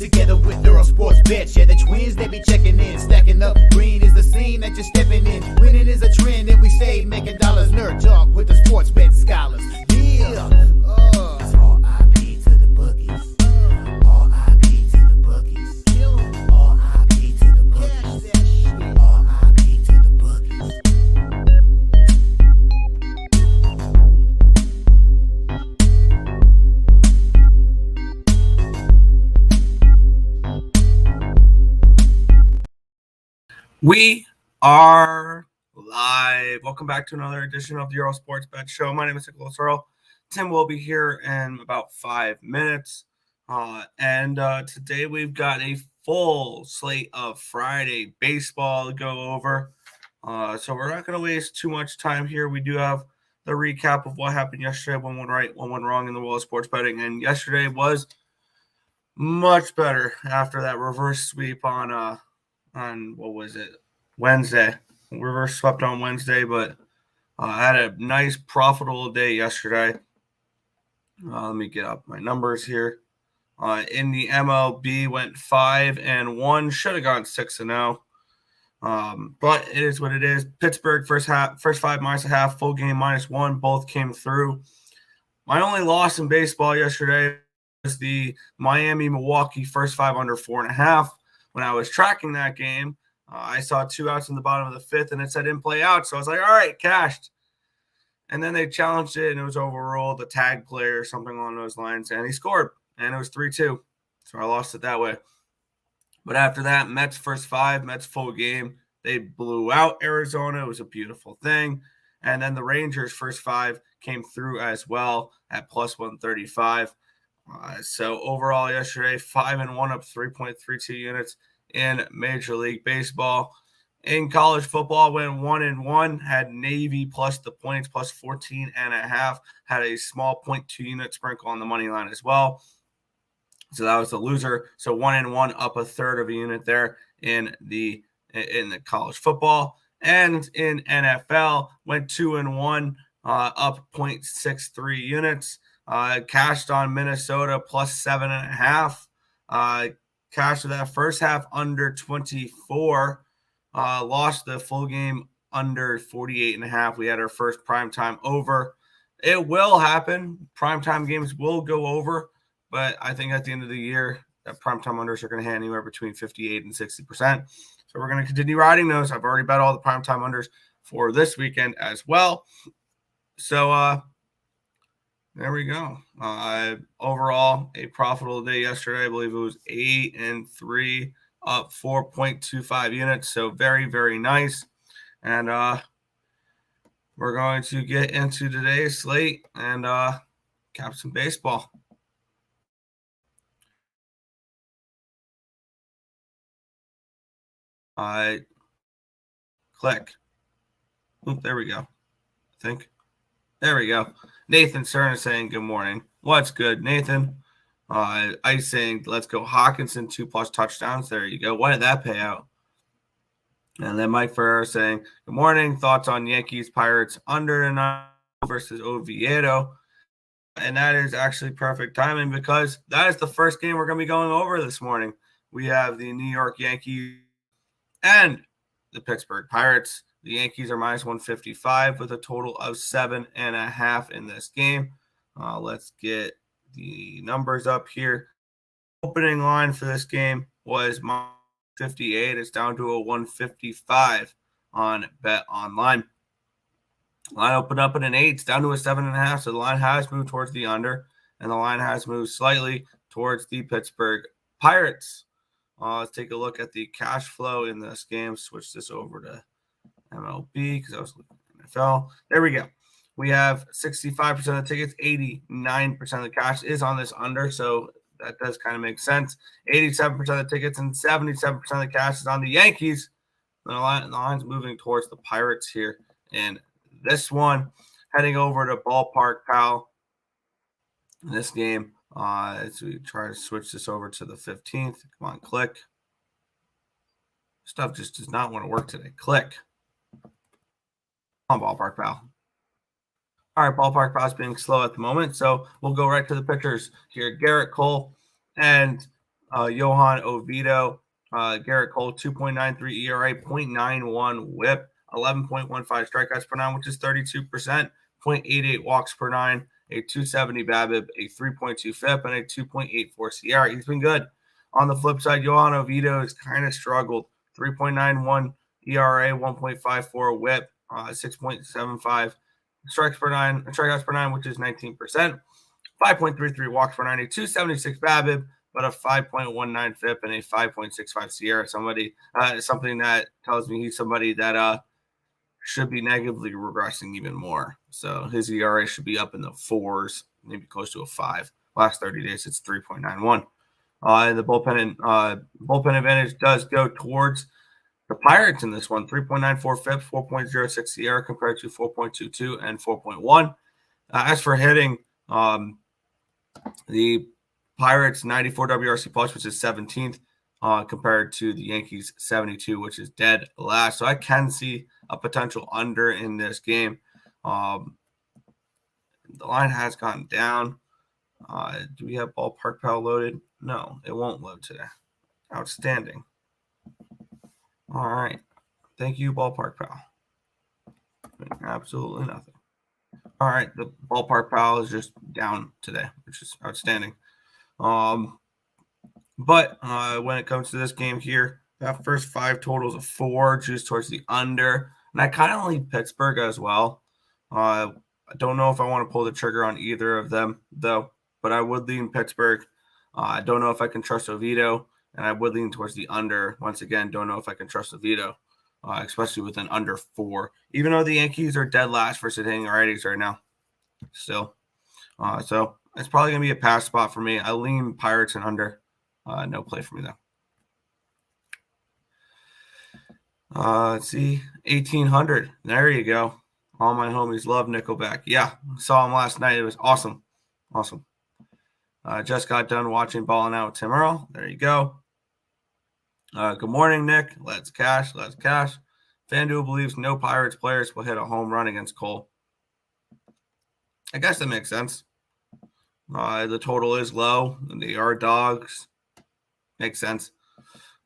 Together with Earle Sports Bets, yeah, the twins, they be checking in. Stacking up, green is the scene that you're stepping in. Winning is a trend, and we stay making dollars. Nerd talk with the sports bet scholars. Yeah, it's R.I.P. to the bookies. R.I.P. to the bookies. R.I.P. to the bookies. R.I.P. to the bookies. We are live. Welcome back to another edition of the Earle Sports Bet Show. My name is Nicholas Earle. Tim will be here in about 5 minutes. Today we've got a full slate of Friday baseball to go over. So we're not going to waste too much time here. We do have the recap of what happened yesterday. One went right, one went wrong in the world of sports betting. And yesterday was much better after that reverse sweep on what was it? Wednesday. Reverse swept on Wednesday, but I had a nice profitable day yesterday. Let me get up my numbers here. In the MLB, went 5-1. Should have gone 6-0. But it is what it is. Pittsburgh first 5 -1/2, full game -1. Both came through. My only loss in baseball yesterday was the Miami-Milwaukee first 5 under 4.5. When I was tracking that game, I saw 2 outs in the bottom of the 5th, and it said in play out. So I was like, all right, cashed. And then they challenged it, and it was overruled, a tag play or something along those lines, and he scored, and it was 3-2. So I lost it that way. But after that, Mets first 5, Mets full game. They blew out Arizona. It was a beautiful thing. And then the Rangers first 5 came through as well at plus 135. So overall yesterday, 5-1, up 3.32 units in Major League Baseball. In college football, went 1-1, had Navy plus the points, plus 14.5, had a small 0.2 unit sprinkle on the money line as well. So that was the loser. So 1-1, up a third of a unit there in the college football. And in NFL, went 2-1, up 0.63 units. Cashed on Minnesota plus 7.5. Cashed that first half under 24. Lost the full game under 48.5. We had our first primetime over. It will happen. Primetime games will go over, but I think at the end of the year, that primetime unders are going to hit anywhere between 58 and 60%. So we're going to continue riding those. I've already bet all the primetime unders for this weekend as well. So, there we go. Overall, a profitable day yesterday. I believe it was 8-3, up 4.25 units. So very, very nice. And we're going to get into today's slate and cap some baseball. Click. Oop, there we go. There we go. Nathan Cern is saying good morning. What's good, Nathan? I saying let's go Hawkinson 2+ touchdowns. There you go. Why did that pay out? And then Mike Ferrer saying good morning. Thoughts on Yankees Pirates under and versus Oviedo. And that is actually perfect timing because that is the first game we're going to be going over this morning. We have the New York Yankees and the Pittsburgh Pirates. The Yankees are minus 155 with a total of 7.5 in this game. Let's get the numbers up here. Opening line for this game was 58. It's down to a 155 on Bet Online. Line opened up at an 8. It's down to a 7.5. So the line has moved towards the under, and the line has moved slightly towards the Pittsburgh Pirates. Let's take a look at the cash flow in this game. Switch this over to MLB because I was looking at NFL. There we go. We have 65% of the tickets, 89% of the cash is on this under, so that does kind of make sense. 87% of the tickets and 77% of the cash is on the Yankees. The line's moving towards the Pirates here. And this one, heading over to Ballpark Pal. In this game, as we try to switch this over to the 15th. Come on, click. Stuff just does not want to work today. Click. On Ballpark Pal. All right, Ballpark Pal's being slow at the moment, so we'll go right to the pitchers here. Garrett Cole and Johan Oviedo, Garrett Cole, 2.93 ERA, 0.91 whip, 11.15 strikeouts per nine, which is 32%, 0.88 walks per nine, a 270 BABIP, a 3.2 FIP, and a 2.84 CR. He's been good. On the flip side, Johan Oviedo has kind of struggled. 3.91 ERA, 1.54 whip, 6.75 strikeouts per nine, which is 19%, 5.33 walks per nine, a 276 BABIP, but a 5.19 FIP and a 5.65 Sierra. Something that tells me he's somebody that should be negatively regressing even more. So his ERA should be up in the fours, maybe close to a 5. Last 30 days, it's 3.91. And the bullpen advantage does go towards the Pirates in this one. 3.94 FIP, 4.06 Sierra compared to 4.22 and 4.1. As for hitting, the Pirates 94 WRC plus, which is 17th, compared to the Yankees 72, which is dead last. So I can see a potential under in this game. The line has gone down. Do we have Ballpark Pal loaded? No, it won't load today. Outstanding. All right. Thank you, Ballpark Pal. Absolutely nothing. All right. The Ballpark Pal is just down today, which is outstanding. But when it comes to this game here, that first 5 totals of 4, juice towards the under. And I kind of lean Pittsburgh as well. I don't know if I want to pull the trigger on either of them, though, but I would lean Pittsburgh. I don't know if I can trust Oviedo, and I would lean towards the under. Once again, don't know if I can trust Oviedo, especially with an under 4, even though the Yankees are dead last versus hitting righties right now. Still. So it's probably going to be a pass spot for me. I lean Pirates and under. No play for me, though. Let's see. 1800. There you go. All my homies love Nickelback. Yeah, saw him last night. It was awesome. Awesome. Just got done watching Ballin' Out with Tim Earle. There you go. Good morning, Nick. Let's cash. Let's cash. FanDuel believes no Pirates players will hit a home run against Cole. I guess that makes sense. The total is low, and they are dogs. Makes sense.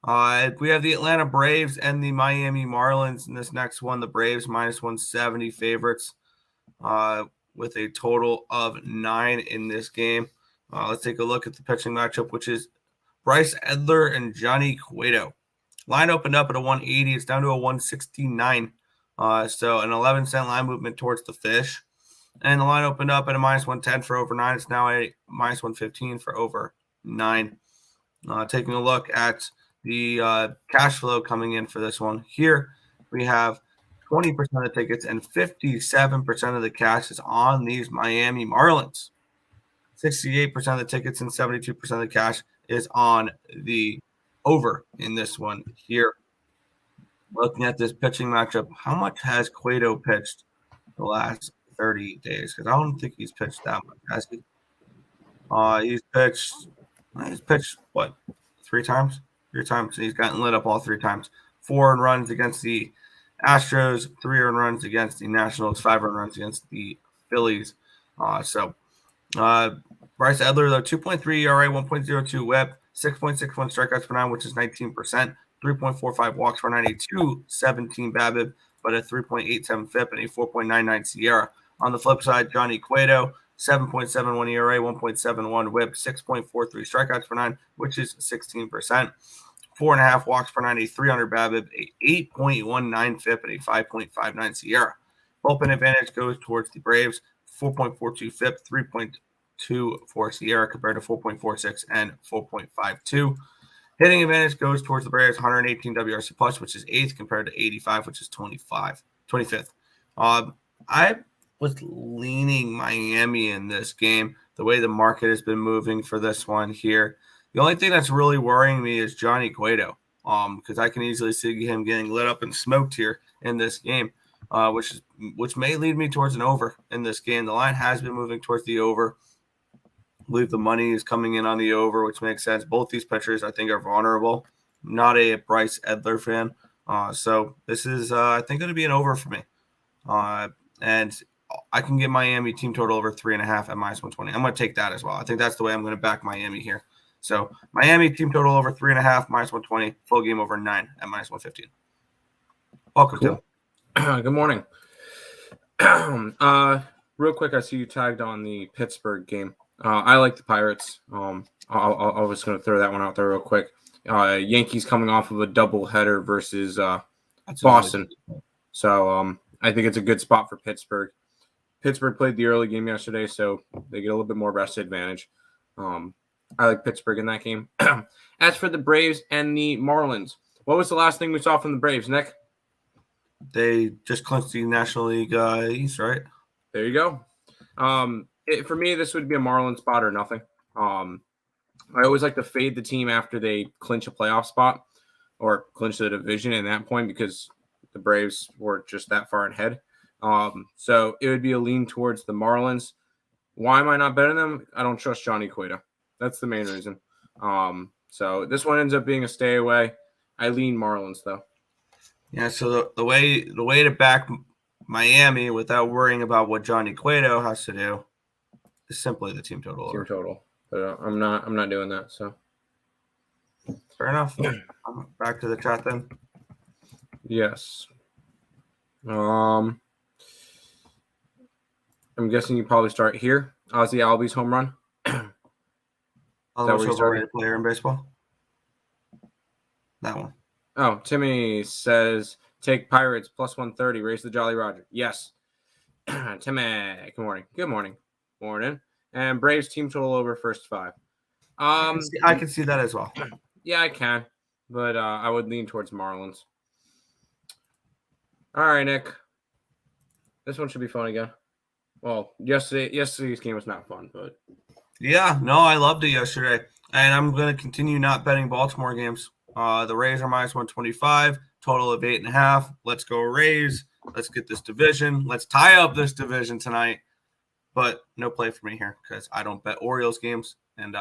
We have the Atlanta Braves and the Miami Marlins in this next one. The Braves minus 170 favorites with a total of 9 in this game. Let's take a look at the pitching matchup, which is Bryce Edler and Johnny Cueto. Line opened up at a 180. It's down to a 169. So an 11-cent line movement towards the fish. And the line opened up at a minus 110 for over 9. It's now a minus 115 for over 9. Taking a look at the cash flow coming in for this one. Here we have 20% of the tickets and 57% of the cash is on these Miami Marlins. 68% of the tickets and 72% of the cash is on the over in this one here. Looking at this pitching matchup, how much has Cueto pitched the last 30 days? Because I don't think he's pitched that much, has he? He's pitched, what, 3 times? 3 times. He's gotten lit up all 3 times. 4 earned runs against the Astros, 3 earned runs against the Nationals, 5 earned runs against the Phillies. Bryce Edler, though, 2.3 ERA, 1.02 whip, 6.61 strikeouts per 9, which is 19%, 3.45 walks per 9, a 217 BABIP, but a 3.87 FIP and a 4.99 Sierra. On the flip side, Johnny Cueto, 7.71 ERA, 1.71 whip, 6.43 strikeouts per 9, which is 16%, 4.5 walks per 9, a 300 BABIP, a 8.19 FIP, and a 5.59 Sierra. Bullpen advantage goes towards the Braves, 4.42 FIP, 3.24 Sierra compared to 4.46 and 4.52. Hitting advantage goes towards the Braves, 118 WRC plus, which is 8th compared to 85, which is 25th. I was leaning Miami in this game, the way the market has been moving for this one here. The only thing that's really worrying me is Johnny Cueto, because I can easily see him getting lit up and smoked here in this game, which may lead me towards an over in this game. The line has been moving towards the over. I believe the money is coming in on the over, which makes sense. Both these pitchers, I think, are vulnerable. I'm not a Bryce Edler fan. So this is, I think, going to be an over for me. And I can get Miami team total over 3.5 at minus 120. I'm going to take that as well. I think that's the way I'm going to back Miami here. So Miami team total over 3.5, -120, full game over 9 at -115. Welcome, Cool. Tim. Good morning. Real quick, I see you tagged on the Pittsburgh game. I like the Pirates. I was going to throw that one out there real quick. Yankees coming off of a doubleheader versus Boston. So I think it's a good spot for Pittsburgh. Pittsburgh played the early game yesterday, so they get a little bit more rest advantage. I like Pittsburgh in that game. As for the Braves and the Marlins, what was the last thing we saw from the Braves, Nick? They just clinched the National League East, right? There you go. For me, this would be a Marlins spot or nothing. I always like to fade the team after they clinch a playoff spot or clinch the division at that point because the Braves were just that far ahead. So it would be a lean towards the Marlins. Why am I not betting them? I don't trust Johnny Cueto. That's the main reason. So this one ends up being a stay away. I lean Marlins though. Yeah. So the way to back Miami without worrying about what Johnny Cueto has to do is simply the team total. Team total. But I'm not doing that. So fair enough. Back to the chat then. Yes. I'm guessing you probably start here. Ozzie Albies home run. Most overrated player in baseball. That one. Oh, Timmy says take Pirates +130. Raise the Jolly Roger. Yes. Timmy. Good morning. Good morning. Morning. And Braves team total over first 5. I can see that as well. Yeah, I can, but I would lean towards Marlins. All right, Nick. This one should be fun again. Well, yesterday's game was not fun, but yeah, no, I loved it yesterday, and I'm going to continue not betting Baltimore games. The Rays are -125, total of 8.5. Let's go Rays. Let's get this division. Let's tie up this division tonight. But no play for me here because I don't bet Orioles games. And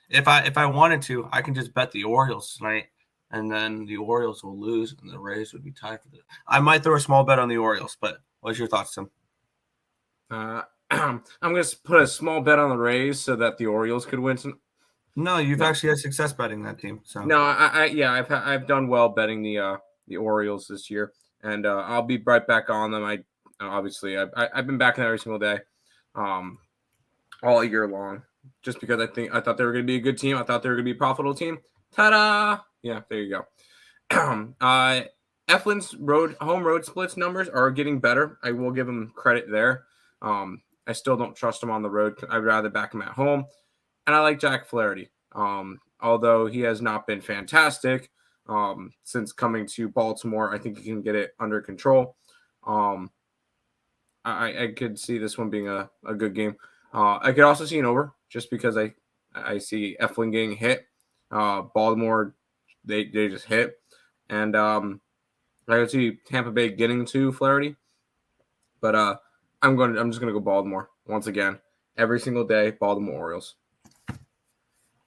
if I wanted to, I can just bet the Orioles tonight, and then the Orioles will lose, and the Rays would be tied for the. I might throw a small bet on the Orioles, but what's your thoughts, Tim? I'm going to put a small bet on the Rays so that the Orioles could win some. No, you've actually had success betting that team. So no, I've done well betting the Orioles this year, and I'll be right back on them. I've been backing them every single day, all year long, just because I thought they were going to be a good team. I thought they were going to be a profitable team. Ta-da! Yeah, there you go. Eflin's home road splits numbers are getting better. I will give him credit there. I still don't trust him on the road. I'd rather back him at home. And I like Jack Flaherty, although he has not been fantastic since coming to Baltimore. I think he can get it under control. I could see this one being a good game. I could also see an over just because I see Eflin getting hit. Baltimore, they just hit. And I could see Tampa Bay getting to Flaherty. But I'm just gonna go Baltimore once again. Every single day, Baltimore Orioles.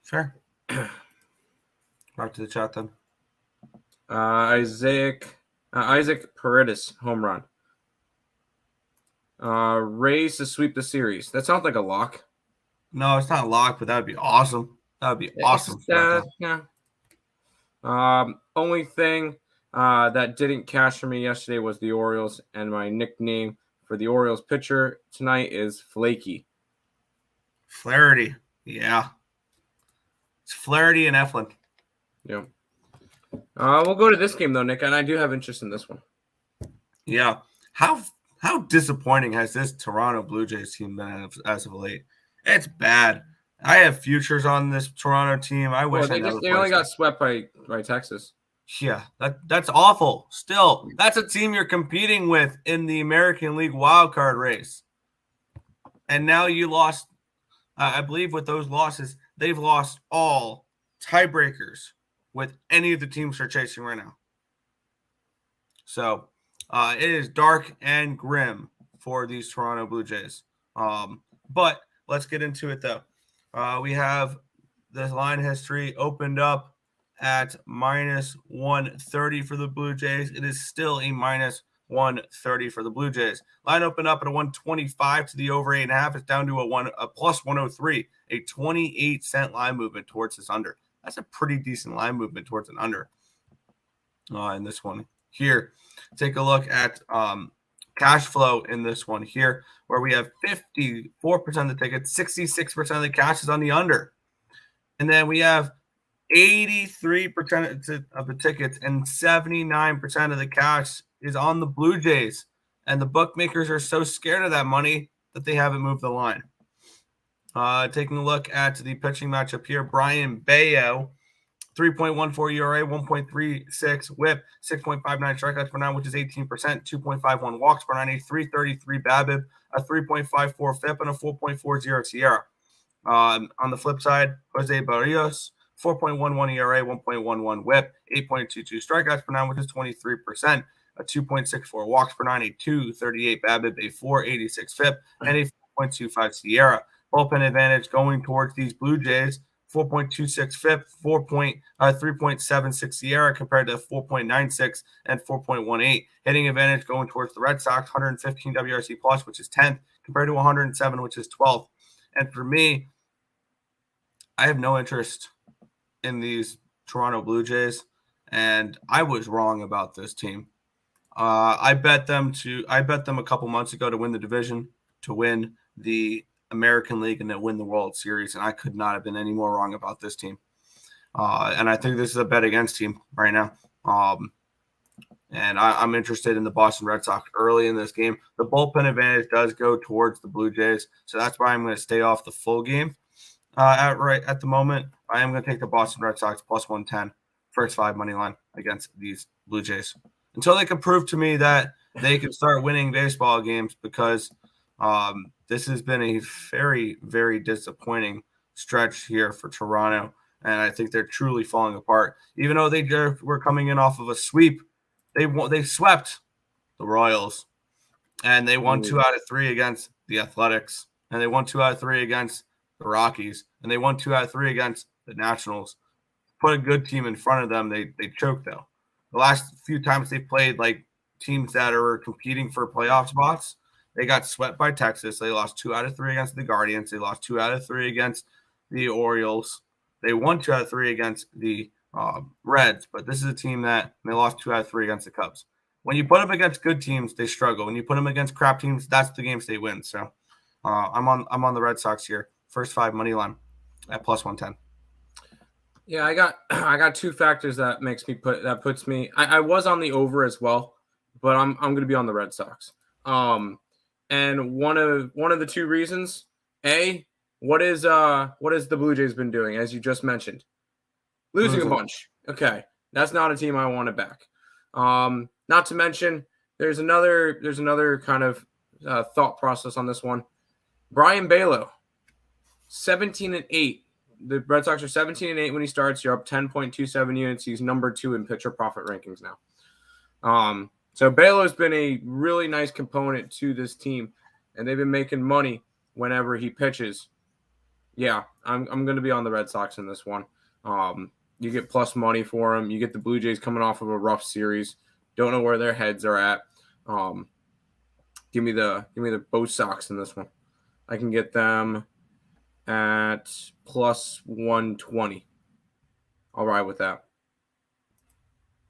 Sure. Back to the chat then. Isaac Paredes home run. Rays to sweep the series. That sounds like a lock. No, it's not a lock, but that would be awesome. That would be awesome. Yeah. Only thing that didn't cash for me yesterday was the Orioles, and my nickname for the Orioles pitcher tonight is Flaky. Flaherty. Yeah. It's Flaherty and Eflin. Yeah. We'll go to this game, though, Nick, and I do have interest in this one. Yeah. How disappointing has this Toronto Blue Jays team been as of late? It's bad. I have futures on this Toronto team. I wish they only got swept by Texas. Yeah, that's awful. Still, that's a team you're competing with in the American League wildcard race. And now you lost, I believe with those losses, they've lost all tiebreakers with any of the teams they're chasing right now. So it is dark and grim for these Toronto Blue Jays. But let's get into it, though. We have this line history opened up at -130 for the Blue Jays. It is still a 130 for the Blue Jays. Line opened up at a 125 to the over 8.5. It's down to a plus 103, a 28-cent line movement towards this under. That's a pretty decent line movement towards an under. In this one here, take a look at cash flow in this one here, where we have 54% of the tickets, 66% of the cash is on the under. And then we have 83% of the tickets and 79% of the cash is on the Blue Jays. And the bookmakers are so scared of that money that they haven't moved the line. Taking a look at the pitching matchup here, Brian Bayo, 3.14 ERA, 1.36 whip, 6.59 strikeouts per nine, which is 18%, 2.51 walks per nine, a 3.33 BABIP, a 3.54 FIP, and a 4.40 SIERA. On the flip side, Jose Barrios, 4.11 ERA, 1.11 whip, 8.22 strikeouts per nine, which is 23%, a 2.64 walks per nine, a 2.38 BABIP, a 4.86 FIP, and a 4.25 SIERA. Bullpen advantage going towards these Blue Jays, 4.26 FIP, 3.76 SIERA compared to 4.96 and 4.18. Hitting advantage going towards the Red Sox, 115 WRC plus, which is 10th, compared to 107, which is 12th. And for me, I have no interest in these Toronto Blue Jays, and I was wrong about this team. I bet them a couple months ago to win the division, to win the American League, and to win the World Series, and I could not have been any more wrong about this team. And I think this is a bet against team right now. And I'm interested in the Boston Red Sox early in this game. The bullpen advantage does go towards the Blue Jays, so that's why I'm going to stay off the full game at the moment. I am going to take the Boston Red Sox plus 110, first 5 money line against these Blue Jays until they can prove to me that they can start winning baseball games, because this has been a very, very disappointing stretch here for Toronto, and I think they're truly falling apart. Even though they were coming in off of a sweep, they swept the Royals, and they won 2 out of 3 against the Athletics, and they won 2 out of 3 against the Rockies, and they won 2 out of 3 against the Nationals. Put a good team in front of them. They choked, though. The last few times they played like teams that are competing for playoff spots, they got swept by Texas. They lost 2 out of 3 against the Guardians. They lost 2 out of 3 against the Orioles. They won 2 out of 3 against the Reds, but this is a team that they lost 2 out of 3 against the Cubs. When you put them against good teams, they struggle. When you put them against crap teams, that's the games they win. So I'm on the Red Sox here. First 5 money line at plus 110. Yeah, I got 2 factors that puts me. I was on the over as well, but I'm going to be on the Red Sox. And one of the 2 reasons, what is the Blue Jays been doing, as you just mentioned? Losing a bunch. Okay. That's not a team I want to back. Not to mention, there's another kind of thought process on this one. Brian Bayo, 17-8. The Red Sox are 17-8 when he starts. You're up 10.27 units. He's number 2 in pitcher profit rankings now. So Bayo has been a really nice component to this team, and they've been making money whenever he pitches. Yeah, I'm going to be on the Red Sox in this one. You get plus money for him. You get the Blue Jays coming off of a rough series. Don't know where their heads are at. Give me the both Sox in this one. I can get them at plus 120. I'll ride with that.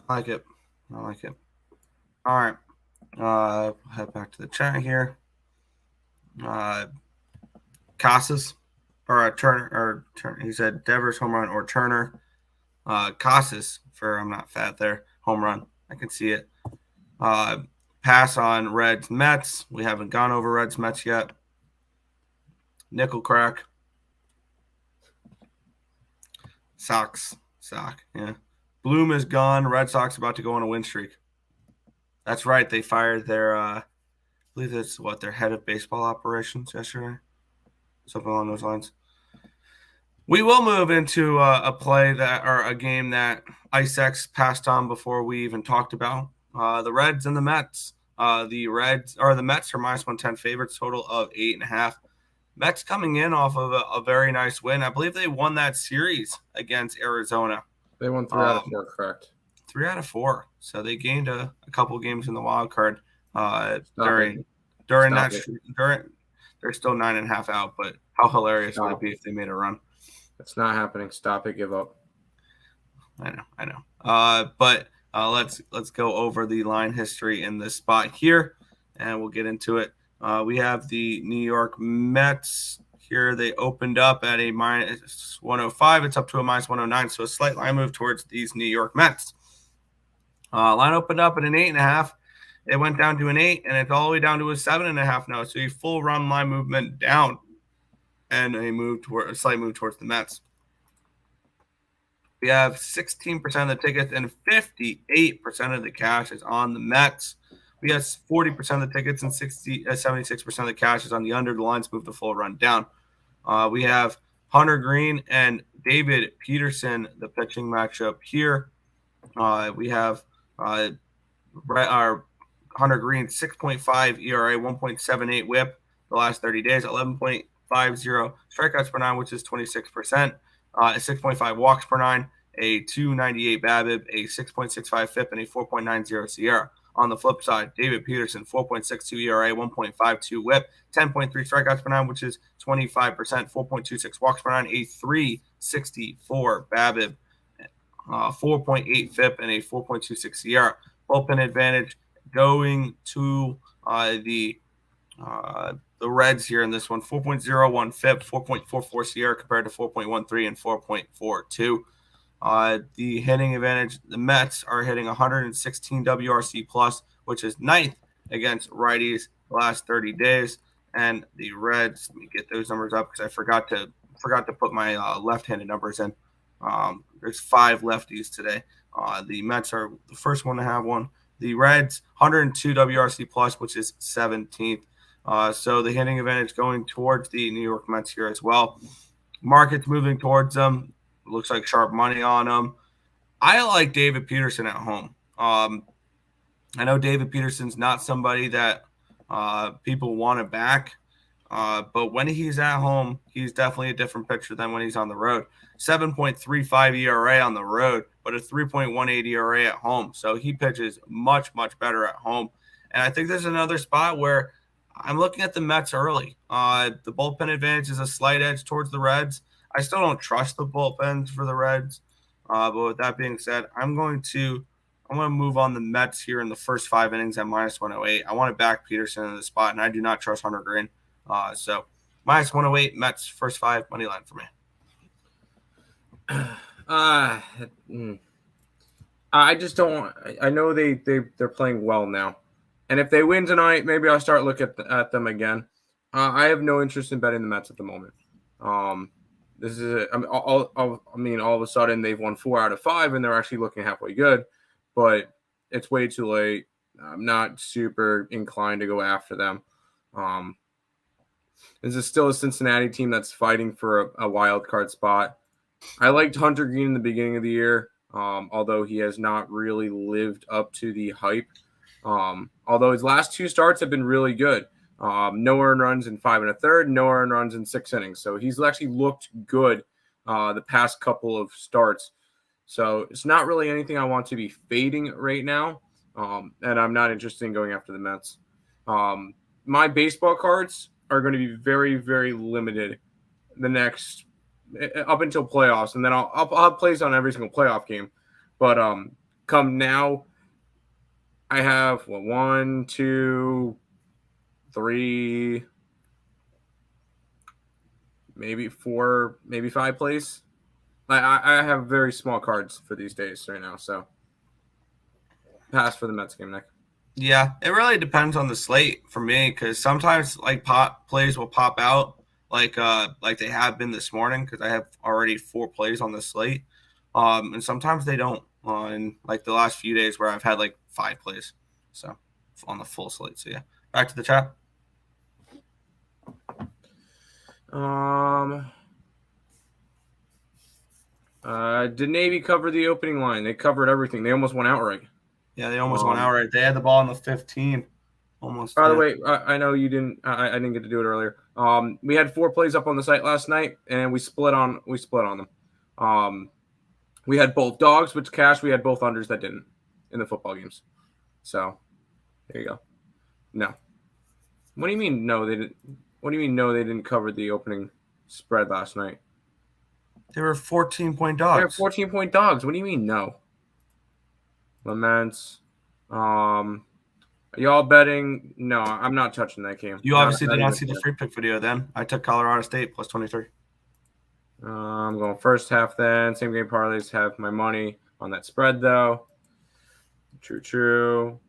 I like it. All right. Head back to the chat here. Casas or Turner. He said Devers home run or Turner. Casas for I'm not fat there. Home run. I can see it. Pass on Reds Mets. We haven't gone over Reds Mets yet. Nickel crack. Sox. Yeah. Bloom is gone. Red Sox about to go on a win streak. That's right. They fired their, I believe that's their head of baseball operations yesterday. Something along those lines. We will move into a game that IceX passed on before we even talked about. The Reds and the Mets. The Mets are minus 110 favorites, total of 8.5. Mets coming in off of a very nice win. I believe they won that series against Arizona. They won 3 out of 4, correct? 3 out of 4. So they gained a couple games in the wild card. During Stop that it. during they're still 9.5 out. But how hilarious would it Stop. be if they made a run? It's not happening. Stop it. Give up. I know. But let's go over the line history in this spot here, and we'll get into it. We have the New York Mets here. They opened up at a minus 105. It's up to a minus 109, so a slight line move towards these New York Mets. Line opened up at an 8.5. It went down to an 8, and it's all the way down to a 7.5 now. So a full run line movement down, and a slight move towards the Mets. We have 16% of the tickets and 58% of the cash is on the Mets. We have 40% of the tickets and 76% of the cash is on the under. The lines move the full run down. We have Hunter Green and David Peterson, the pitching matchup here. We have our Hunter Green 6.5 ERA, 1.78 WHIP the last 30 days, 11.50 strikeouts per nine, which is 26%. 6.5 walks per nine, a 298 BABIP, a 6.65 FIP, and a 4.90 SIERA. On the flip side, David Peterson, 4.62 ERA, 1.52 WHIP, 10.3 strikeouts per nine, which is 25%, 4.26 walks per nine, a 364 BABIP, 4.8 FIP, and a 4.26 SIERA. Bullpen advantage going to the Reds here in this one, 4.01 FIP, 4.44 SIERA compared to 4.13 and 4.42. The hitting advantage, the Mets are hitting 116 WRC plus, which is ninth against righties the last 30 days. And the Reds, let me get those numbers up because I forgot to put my left-handed numbers in. There's 5 lefties today. The Mets are the first one to have one. The Reds, 102 WRC plus, which is 17th. So the hitting advantage going towards the New York Mets here as well. Market's moving towards them. Looks like sharp money on them. I like David Peterson at home. I know David Peterson's not somebody that people want to back, but when he's at home, he's definitely a different pitcher than when he's on the road. 7.35 ERA on the road, but a 3.18 ERA at home. So he pitches much, much better at home. And I think there's another spot where I'm looking at the Mets early. The bullpen advantage is a slight edge towards the Reds. I still don't trust the bullpens for the Reds. But with that being said, I'm going to move on the Mets here in the first 5 innings at minus 108. I want to back Peterson in the spot, and I do not trust Hunter Green. So minus 108, Mets first 5 money line for me. I just don't. I know they're playing well now, and if they win tonight, maybe I'll start looking at them again. I have no interest in betting the Mets at the moment. This is all of a sudden they've won 4 out of 5 and they're actually looking halfway good, but it's way too late. I'm not super inclined to go after them. This is still a Cincinnati team that's fighting for a wild card spot. I liked Hunter Green in the beginning of the year, although he has not really lived up to the hype. Although his last 2 starts have been really good. No earned runs in 5 1/3, no earned runs in 6 innings. So he's actually looked good the past couple of starts. So it's not really anything I want to be fading right now. And I'm not interested in going after the Mets. My baseball cards are going to be very, very limited the next up until playoffs. And then I'll have plays on every single playoff game. But come now, I have 1, 2, 3, maybe 4, maybe 5 plays. I have very small cards for these days right now, so pass for the Mets game, Nick. Yeah, it really depends on the slate for me because sometimes like plays will pop out like they have been this morning because I have already 4 plays on the slate, and sometimes they don't in like the last few days where I've had like 5 plays, so on the full slate. So yeah, back to the chat. Did Navy cover the opening line? They covered everything. They almost went outright. Yeah, they almost went outright. They had the ball in the 15. Almost. By the way, I know you didn't. I didn't get to do it earlier. We had 4 plays up on the site last night, and we split on them. We had both dogs, which cashed. We had both unders that didn't in the football games. So there you go. No. What do you mean? No, they didn't. What do you mean? No, they didn't cover the opening spread last night. They were 14-point They're dogs. 14-point dogs. What do you mean? No. Laments. Y'all betting? No, I'm not touching that game. You obviously did not even see the close. free pick video then. I took Colorado State plus 23. I'm going first half then. Same game parlays have my money on that spread though. True.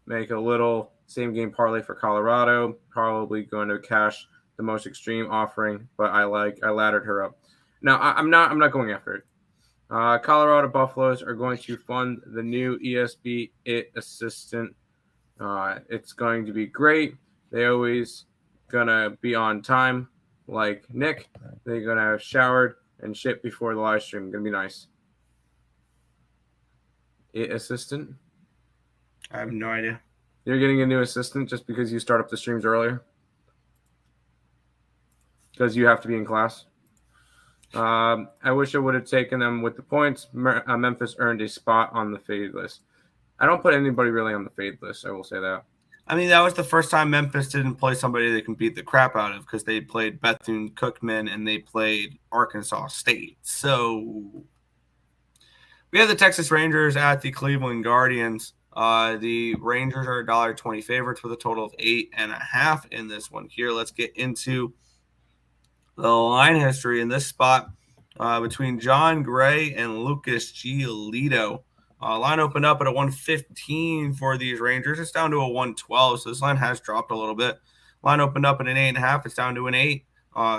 Make a little same game parlay for Colorado. Probably going to cash the most extreme offering, but I laddered her up. No, I'm not going after it. Colorado Buffaloes are going to fund the new ESB IT assistant. It's going to be great. They always gonna be on time, like Nick. They're gonna have showered and shit before the live stream. Gonna be nice. IT assistant. I have no idea. You're getting a new assistant just because you start up the streams earlier? Because you have to be in class? I wish I would have taken them with the points. Memphis earned a spot on the fade list. I don't put anybody really on the fade list, I will say that. I mean, that was the first time Memphis didn't play somebody they can beat the crap out of because they played Bethune-Cookman and they played Arkansas State. So we have the Texas Rangers at the Cleveland Guardians. The Rangers are $1.20 favorites with a total of 8.5 in this one here. Let's get into the line history in this spot between John Gray and Lucas Giolito. Line opened up at a 115 for these Rangers. It's down to a 112, so this line has dropped a little bit. Line opened up at an 8.5. It's down to an 8.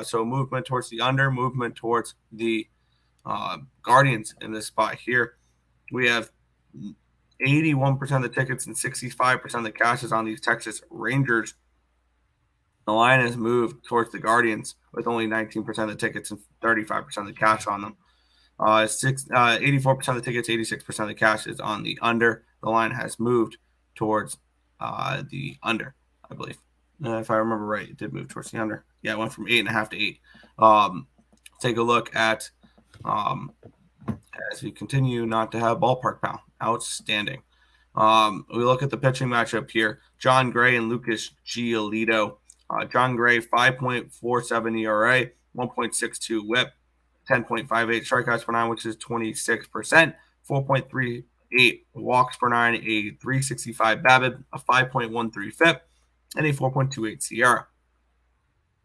So movement towards the under, movement towards the Guardians in this spot here. We have 81% of the tickets and 65% of the cash is on these Texas Rangers. The line has moved towards the Guardians with only 19% of the tickets and 35% of the cash on them. 84% of the tickets, 86% of the cash is on the under. The line has moved towards the under, I believe. If I remember right, it did move towards the under. Yeah, it went from 8.5 to 8. Take a look at as we continue not to have ballpark pound. Outstanding. We look at the pitching matchup here. John Gray and Lucas Giolito. John Gray, 5.47 ERA, 1.62 whip, 10.58 strikeouts per nine, which is 26%, 4.38 walks per nine, a 365 BABIP, a 5.13 FIP, and a 4.28 SIERA.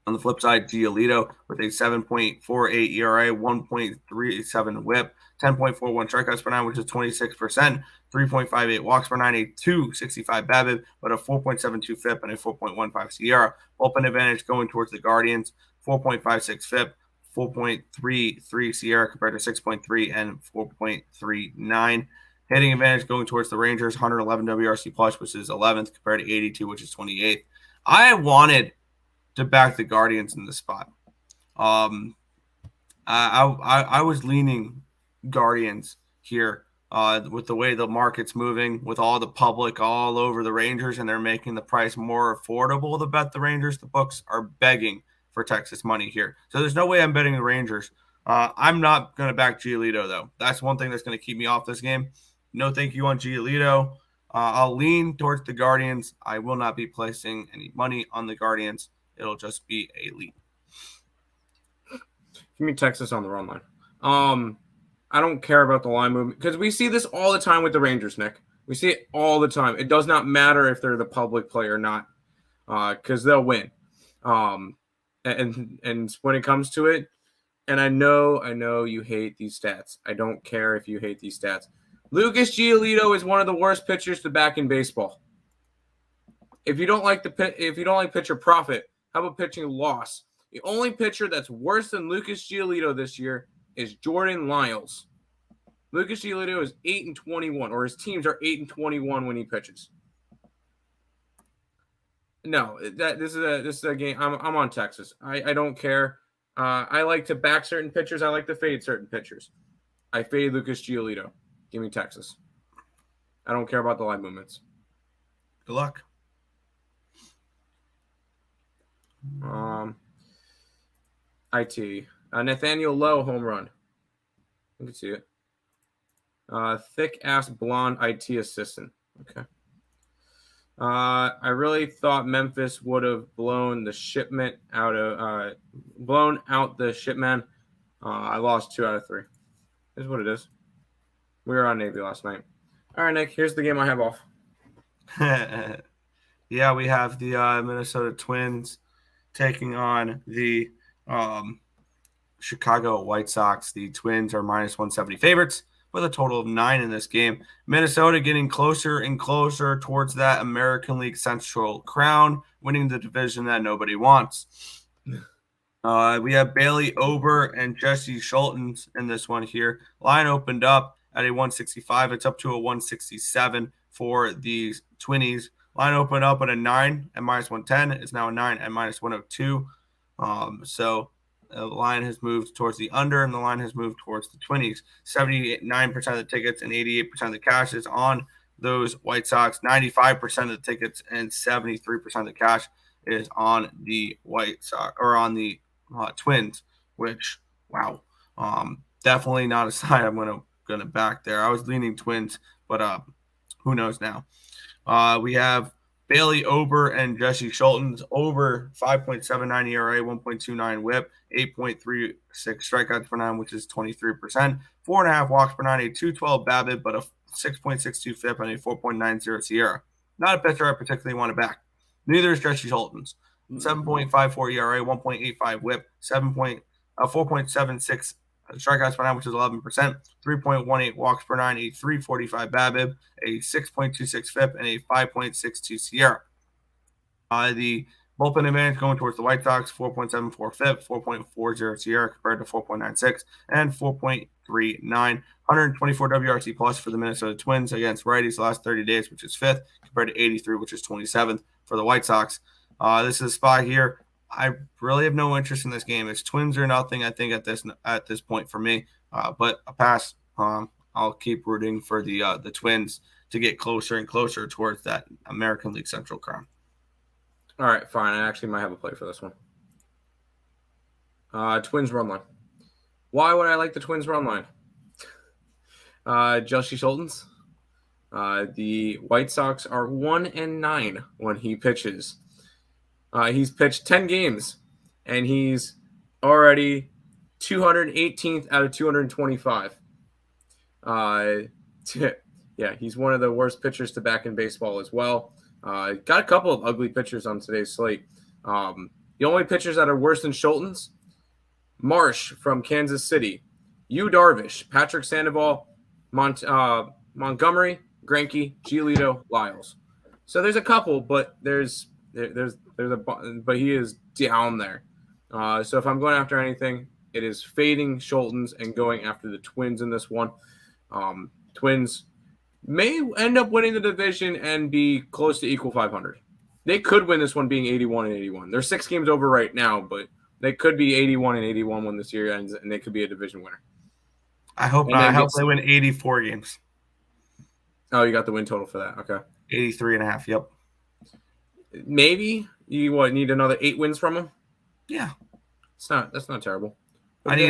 On the flip side, Giolito with a 7.48 ERA, 1.37 whip, 10.41 strikeouts per nine, which is 26%, 3.58 walks per nine, a 265 BABIP, but a 4.72 FIP and a 4.15 SIERA. Bullpen advantage going towards the Guardians, 4.56 FIP, 4.33 SIERA compared to 6.3 and 4.39. Hitting advantage going towards the Rangers, 111 WRC plus, which is 11th compared to 82, which is 28th. I wanted to back the Guardians in this spot. I was leaning Guardians here with the way the market's moving, with all the public all over the Rangers, and they're making the price more affordable to bet the Rangers. The books are begging for Texas money here. So there's no way I'm betting the Rangers. I'm not going to back Giolito, though. That's one thing that's going to keep me off this game. No thank you on Giolito. I'll lean towards the Guardians. I will not be placing any money on the Guardians. It'll just be a lead. Give me Texas on the run line. I don't care about the line movement because we see this all the time with the Rangers, Nick. We see it all the time. It does not matter if they're the public play or not because they'll win. And when it comes to it, and I know you hate these stats. I don't care if you hate these stats. Lucas Giolito is one of the worst pitchers to back in baseball. If you don't like pitcher profit, how about pitching loss? The only pitcher that's worse than Lucas Giolito this year is Jordan Lyles. Lucas Giolito is 8-21, or his teams are 8-21 when he pitches. No, this is a game. I'm on Texas. I don't care. I like to back certain pitchers. I like to fade certain pitchers. I fade Lucas Giolito. Give me Texas. I don't care about the line movements. Good luck. IT. Nathaniel Lowe home run. You can see it. Thick ass blonde IT assistant. Okay. I really thought Memphis would have blown the shipment out of the shipman. I lost 2 out of 3. Is what it is. We were on Navy last night. All right, Nick. Here's the game I have off. Yeah, we have the Minnesota Twins taking on the Chicago White Sox. The Twins are minus 170 favorites with a total of 9 in this game. Minnesota getting closer and closer towards that American League Central crown, winning the division that nobody wants. We have Bailey Ober and Jesse Schultens in this one here. Line opened up at a 165. It's up to a 167 for the Twinnies. Line opened up at a 9 at minus 110. It's now a 9 at minus 102. So the line has moved towards the under, and the line has moved towards the Twinnies. 79% of the tickets and 88% of the cash is on those White Sox. 95% of the tickets and 73% of the cash is on the White Sox, or on the Twins, which, wow, definitely not a side I'm gonna back there. I was leaning Twins, but who knows now. We have Bailey Ober and Jesse Schultens. Over 5.79 ERA, 1.29 WHIP, 8.36 strikeouts per 9, which is 23%. 4.5 walks per 9, a 2.12 BABIP, but a 6.62 FIP and a 4.90 SIERA. Not a pitcher I particularly want to back. Neither is Jesse Schultens. 7.54 ERA, 1.85 WHIP, 4.76 strikeouts per 9, which is 11%, 3.18 walks per 9, a 3.45 BABIP, a 6.26 FIP, and a 5.62 SIERA. The bullpen advantage going towards the White Sox, 4.74 FIP, 4.40 SIERA compared to 4.96, and 4.39. 124 WRC plus for the Minnesota Twins against righties the last 30 days, which is 5th, compared to 83, which is 27th for the White Sox. This is a spot here. I really have no interest in this game. It's Twins or nothing, I think, at this point for me. But a pass. I'll keep rooting for the Twins to get closer and closer towards that American League Central crown. All right, fine. I actually might have a play for this one. Twins run line. Why would I like the Twins run line? Jesse Schultens. The White Sox are 1-9 when he pitches. He's pitched 10 games, and he's already 218th out of 225. Yeah, he's one of the worst pitchers to back in baseball as well. Got a couple of ugly pitchers on today's slate. The only pitchers that are worse than Schultens, Marsh from Kansas City, Yu Darvish, Patrick Sandoval, Montgomery, Greinke, Giolito, Lyles. So there's a couple, but there's but he is down there. So if I'm going after anything, it is fading Schultens and going after the Twins in this one. Twins may end up winning the division and be close to equal 500. They could win this one being 81-81. They're 6 games over right now, but they could be 81-81 when this year ends, and they could be a division winner. I hope not. I hope they win 84 games. Oh, you got the win total for that. Okay. 83.5, yep. Maybe you need another 8 wins from them? Yeah. That's not terrible. I need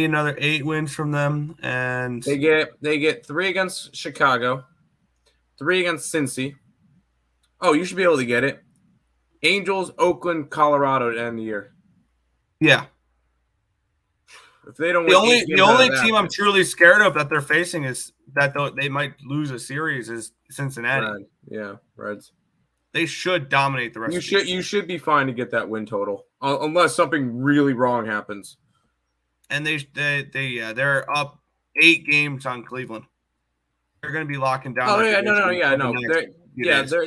another 8 wins from them, and they get 3 against Chicago, 3 against Cincy. Oh, you should be able to get it. Angels, Oakland, Colorado to end the year. Yeah. If they don't win the only team I'm truly scared of that they're facing is that they might lose a series is Cincinnati. Reds. They should dominate the rest of the season. You should be fine to get that win total unless something really wrong happens. And they're up 8 games on Cleveland. They're going to be locking down. Oh yeah, no.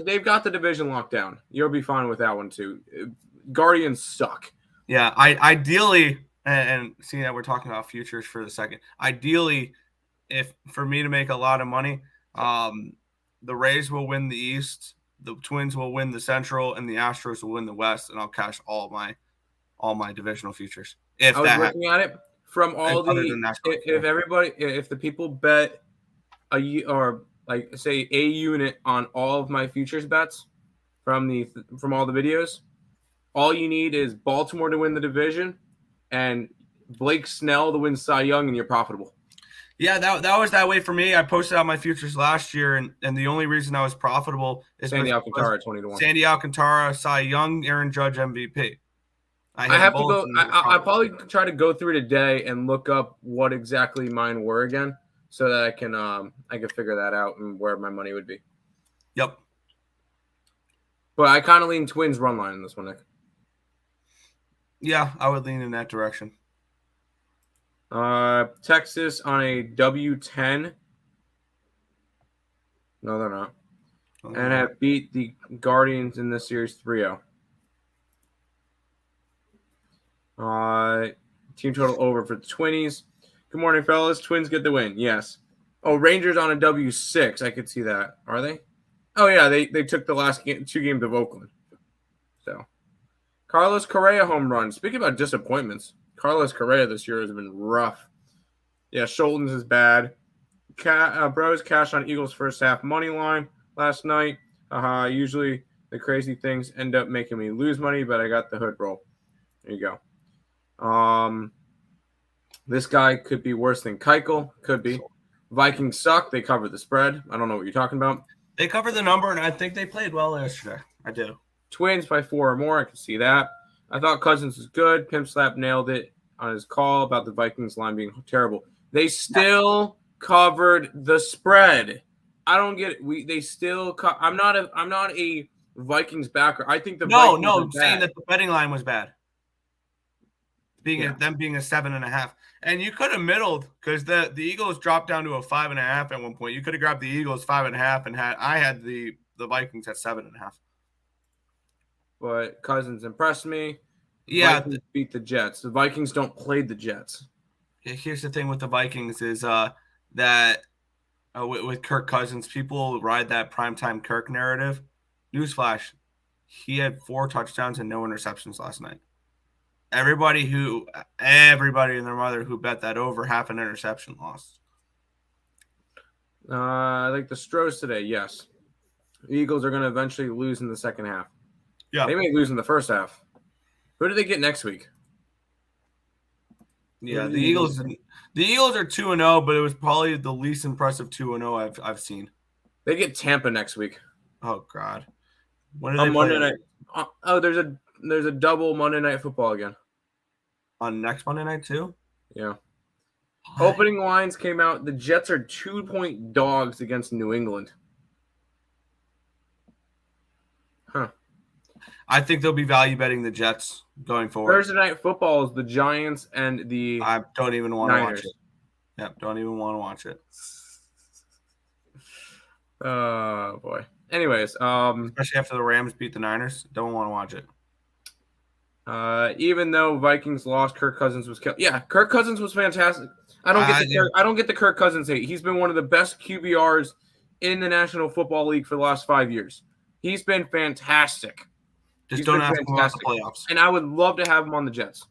They've got the division locked down. You'll be fine with that one too. Guardians suck. Yeah, ideally, and seeing that we're talking about futures for the second. Ideally, if for me to make a lot of money, the Rays will win the East, the Twins will win the Central, and the Astros will win the West, and I'll cash all my divisional futures. If I was looking at it from all if the people bet a unit on all of my futures bets from all the videos, all you need is Baltimore to win the division and Blake Snell to win Cy Young, and you're profitable. Yeah, that was that way for me. I posted out my futures last year, and the only reason I was profitable is Sandy because Alcantara 20-1. Sandy Alcantara, Cy Young, Aaron Judge MVP. I I hit have to both. go. I probably try to go through today and look up what exactly mine were again, so that I can figure that out and where my money would be. Yep. But I kind of lean Twins run line in this one, Nick. Yeah, I would lean in that direction. Texas on a W10. No, they're not. And have beat the Guardians in this series 3-0. Team total over for the Twinnies. Good morning, fellas. Twins get the win. Yes. Oh, Rangers on a W6. I could see that. Are they? Oh, yeah. They took the last 2 games of Oakland. So, Carlos Correa home run. Speaking about disappointments, Carlos Correa this year has been rough. Yeah, Schulten's is bad. Bros cash on Eagles first half money line last night. Usually the crazy things end up making me lose money, but I got the hood roll. There you go. This guy could be worse than Keuchel. Could be. Vikings suck. They cover the spread. I don't know what you're talking about. They covered the number, and I think they played well yesterday. I do. Twins by 4 or more. I can see that. I thought Cousins was good. Pimp Slap nailed it on his call about the Vikings line being terrible. They still covered the spread. I don't get it. They still. I'm not a Vikings backer. I think the Vikings I'm saying that the betting line was bad. Being a 7.5, and you could have middled because the Eagles dropped down to a 5.5 at one point. You could have grabbed the Eagles 5.5 and I had the Vikings at 7.5. But Cousins impressed me. Yeah, Vikings beat the Jets. The Vikings don't play the Jets. Here's the thing with the Vikings is that with Kirk Cousins, people ride that primetime Kirk narrative. Newsflash: he had 4 touchdowns and no interceptions last night. Everybody and their mother who bet that over half an interception lost. I like the Stros today. Yes, the Eagles are going to eventually lose in the second half. Yeah, they may lose in the first half. Who do they get next week? Yeah, the Eagles are 2-0, but it was probably the least impressive 2-0 I've seen. They get Tampa next week. Oh God, when are they Monday night? Oh, there's a double Monday Night Football again. On next Monday night too? Yeah. Opening lines came out. The Jets are 2-point dogs against New England. Huh. I think they'll be value betting the Jets going forward. Thursday Night Football is the Giants and the I don't even want to watch it. Yep, don't even want to watch it. Oh, boy. Anyways, especially after the Rams beat the Niners, don't want to watch it. Even though Vikings lost, Kirk Cousins was killed. Yeah, Kirk Cousins was fantastic. I don't get the Kirk Cousins hate. He's been one of the best QBRs in the National Football League for the last 5 years. He's been fantastic. Just don't ask him about the playoffs. And I would love to have him on the Jets.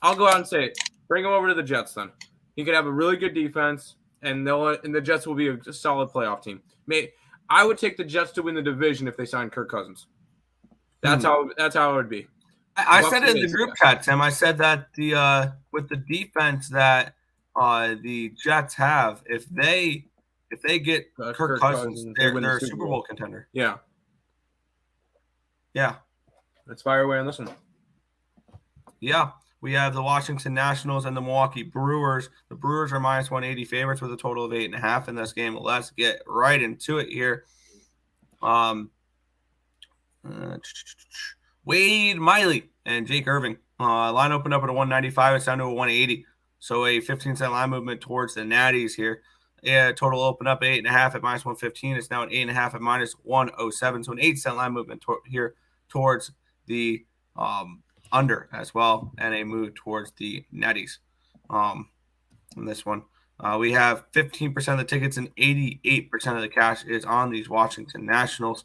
I'll go out and say it. Bring him over to the Jets then. He could have a really good defense, and the Jets will be a solid playoff team. I would take the Jets to win the division if they signed Kirk Cousins. That's how it would be. I said it in the group chat, Tim. I said that with the defense that the Jets have, if they get Kirk Cousins, they're a Super Bowl contender. Yeah. Yeah. Let's fire away on this one. Yeah. We have the Washington Nationals and the Milwaukee Brewers. The Brewers are minus 180 favorites with a total of 8.5 in this game. Let's get right into it here. Wade Miley and Jake Irving. Line opened up at a 195. It's down to a 180. So a 15-cent line movement towards the Natties here. Yeah, total opened up at 8.5 at minus 115. It's now at 8.5 at minus 107. So an 8-cent line movement here towards the under as well, and a move towards the Natties. In this one, we have 15% of the tickets and 88% of the cash is on these Washington Nationals.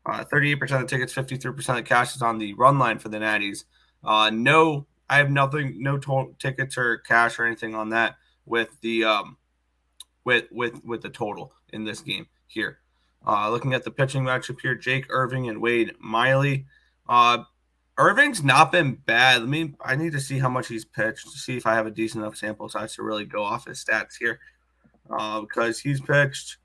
38% of the tickets, 53% of the cash is on the run line for the Natties. No, I have nothing, no tickets or cash or anything on that with the with the total in this game here. Looking at the pitching matchup here, Jake Irving and Wade Miley. Irving's not been bad. I need to see how much he's pitched to see if I have a decent enough sample size to really go off his stats here. because he's pitched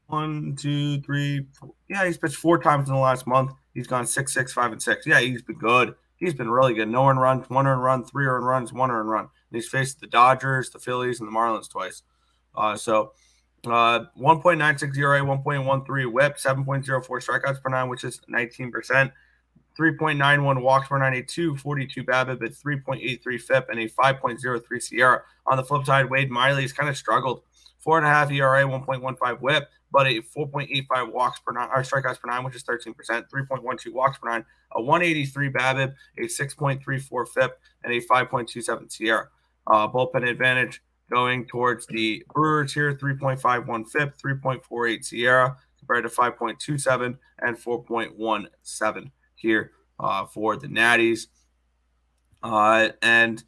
1, 2, 3, 4. Yeah, he's pitched 4 times in the last month. He's gone 6, 6, 5, and 6. Yeah, he's been good. He's been really good. No earned runs, 1 earned run, 3 earned runs, 1 earned run. And he's faced the Dodgers, the Phillies, and the Marlins twice. 1.96 ERA, 1.13 WHIP, 7.04 strikeouts per nine, which is 19%. 3.91 walks per 92, 42 BABIP, at 3.83 FIP, and a 5.03 SIERA. On the flip side, Wade Miley's kind of struggled. 4.5 ERA, 1.15 WHIP, but a 4.85 walks per nine, or strikeouts per nine, which is 13%. 3.12 walks per nine, a 183 BABIP, a 6.34 FIP, and a 5.27 SIERA. Bullpen advantage going towards the Brewers here, 3.51 FIP, 3.48 SIERA, compared to 5.27 and 4.17 here for the Natties. And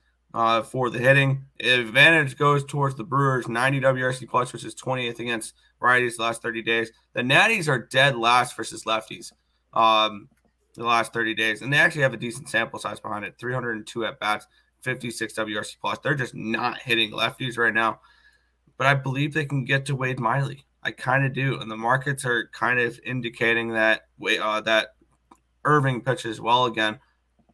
for the hitting, advantage goes towards the Brewers, 90 WRC plus, which is 20th against righties the last 30 days. The Natties are dead last versus lefties the last 30 days, and they actually have a decent sample size behind it, 302 at-bats, 56 WRC plus. They're just not hitting lefties right now, but I believe they can get to Wade Miley. I kind of do, and the markets are kind of indicating that that Irving pitches well again,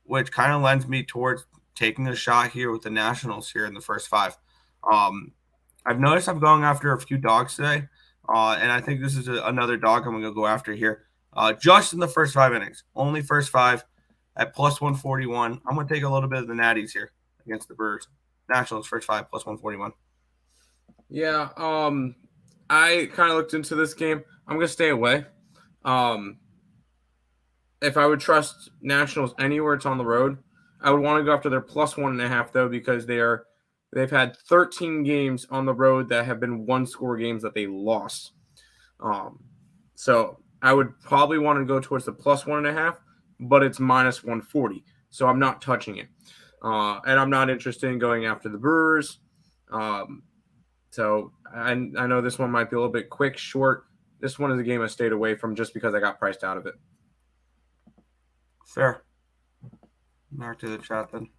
which kind of lends me towards taking a shot here with the Nationals here in the first 5. I've noticed I'm going after a few dogs today, and I think this is another dog I'm going to go after here. Just in the first 5 innings, only first 5 at plus 141. I'm going to take a little bit of the Natties here against the Brewers. Nationals first 5 plus 141. Yeah, I kind of looked into this game. I'm going to stay away. If I would trust Nationals anywhere it's on the road, I would want to go after their plus 1.5 though, because they've had 13 games on the road that have been 1-score games that they lost. So I would probably want to go towards the plus 1.5, but it's minus 140, so I'm not touching it. And I'm not interested in going after the Brewers. So I know this one might be a little bit quick, short. This one is a game I stayed away from just because I got priced out of it. Fair. Back to the chat then.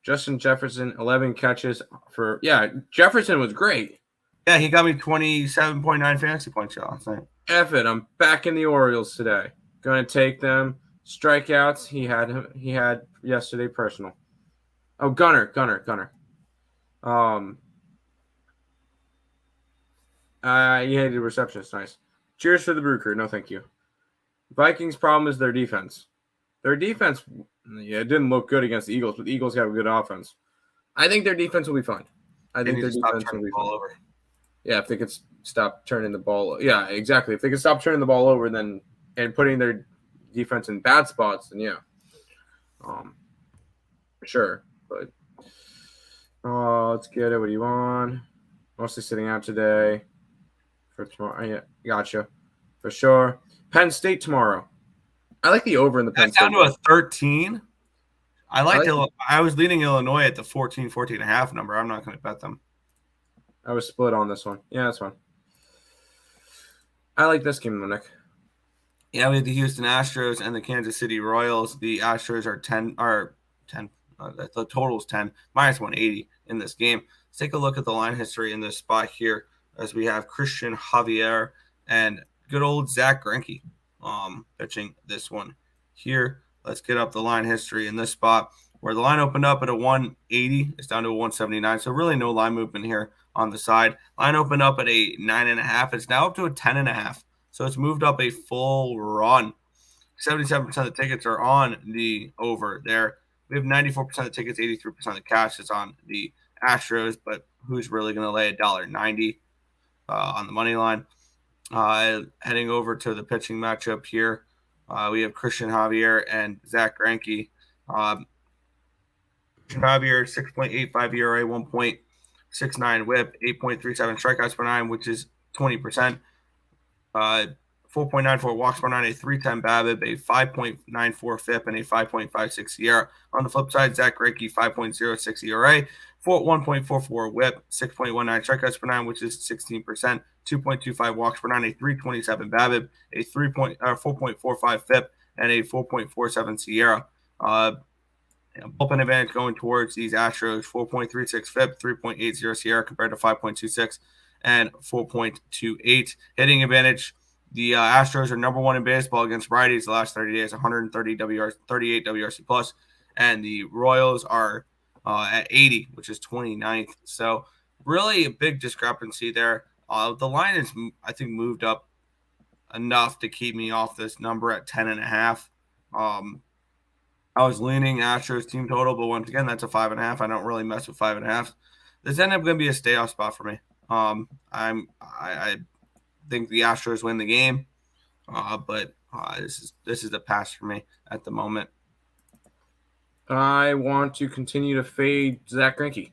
Justin Jefferson, 11 catches for – yeah, Jefferson was great. Yeah, he got me 27.9 fantasy points last night. F it, I'm back in the Orioles today. Going to take them. Strikeouts, he had yesterday personal. Oh, Gunner. He hated the receptionist. Nice. Cheers for the Brew Crew. No, thank you. Vikings' problem is their defense. Their defense, it didn't look good against the Eagles, but the Eagles have a good offense. I think their defense will be fine. I think their defense will be fine. Over. Yeah, if they could stop turning the ball. Yeah, exactly. If they could stop turning the ball over, then and putting their defense in bad spots, then yeah, sure. But let's get it. What do you want? Mostly sitting out today. For tomorrow, yeah, gotcha. For sure. Penn State tomorrow. I like the over in the Penn State. Down to a 13. I was leading Illinois at the 14 and a half number. I'm not going to bet them. I was split on this one. Yeah, that's fine. I like this game, Nick. Yeah, we have the Houston Astros and the Kansas City Royals. The Astros are 10. The total is 10, minus 180 in this game. Let's take a look at the line history in this spot here, as we have Christian Javier and good old Zach Greinke pitching this one here. Let's get up the line history in this spot where the line opened up at a 180. It's down to a 179. So really no line movement here on the side. Line opened up at a 9.5. It's now up to a 10.5. So it's moved up a full run. 77% of the tickets are on the over there. We have 94% of the tickets, 83% of the cash is on the Astros, but who's really going to lay $1.90 on the money line? Heading over to the pitching matchup here, we have Christian Javier and Zach Greinke. Christian Javier, 6.85 ERA, 1.69 WHIP, 8.37 strikeouts per nine, which is 20%. 4.94 walks per nine, a 310 BABIP, a 5.94 FIP, and a 5.56 ERA. On the flip side, Zach Greinke, 5.06 ERA, 1.44 WHIP, 6.19 strikeouts per nine, which is 16%, 2.25 walks per nine, a 327 BABIP, a 4.45 FIP, and a 4.47 SIERA. bullpen advantage going towards these Astros: 4.36 FIP, 3.80 SIERA compared to 5.26 and 4.28. Hitting advantage: the Astros are number one in baseball against righties the last 30 days, 130 38 WRC plus, and the Royals are at 80, which is 29th. So really a big discrepancy there. The line is, I think, moved up enough to keep me off this number at 10.5. I was leaning Astros team total, but once again, that's a 5.5. I don't really mess with 5.5. This ended up going to be a stay off spot for me. I think the Astros win the game, but this is a pass for me at the moment. I want to continue to fade Zach Greinke.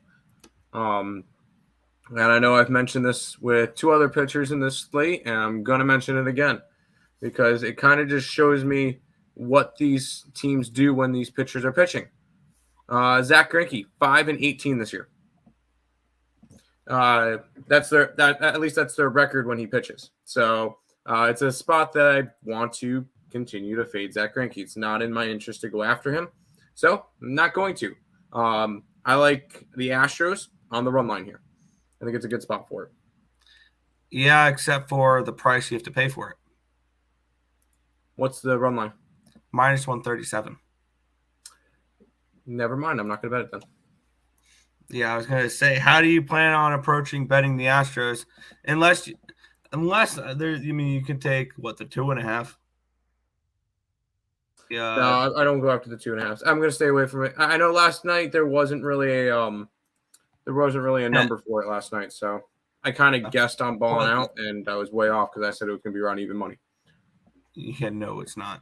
And I know I've mentioned this with two other pitchers in this slate, and I'm going to mention it again because it kind of just shows me what these teams do when these pitchers are pitching. Zach Greinke, 5-18 this year. That's their record when he pitches. So it's a spot that I want to continue to fade Zach Greinke. It's not in my interest to go after him, so I'm not going to. I like the Astros on the run line here. I think it's a good spot for it. Yeah, except for the price you have to pay for it. What's the run line? Minus 137. Never mind. I'm not going to bet it then. Yeah, I was going to say, how do you plan on approaching betting the Astros? Unless there's, you can take the 2.5. Yeah. No, I don't go after the 2.5. I'm going to stay away from it. I know last night there wasn't really a number for it last night, so I kind of guessed on balling out, and I was way off because I said it was going to be around even money. Yeah, no, it's not.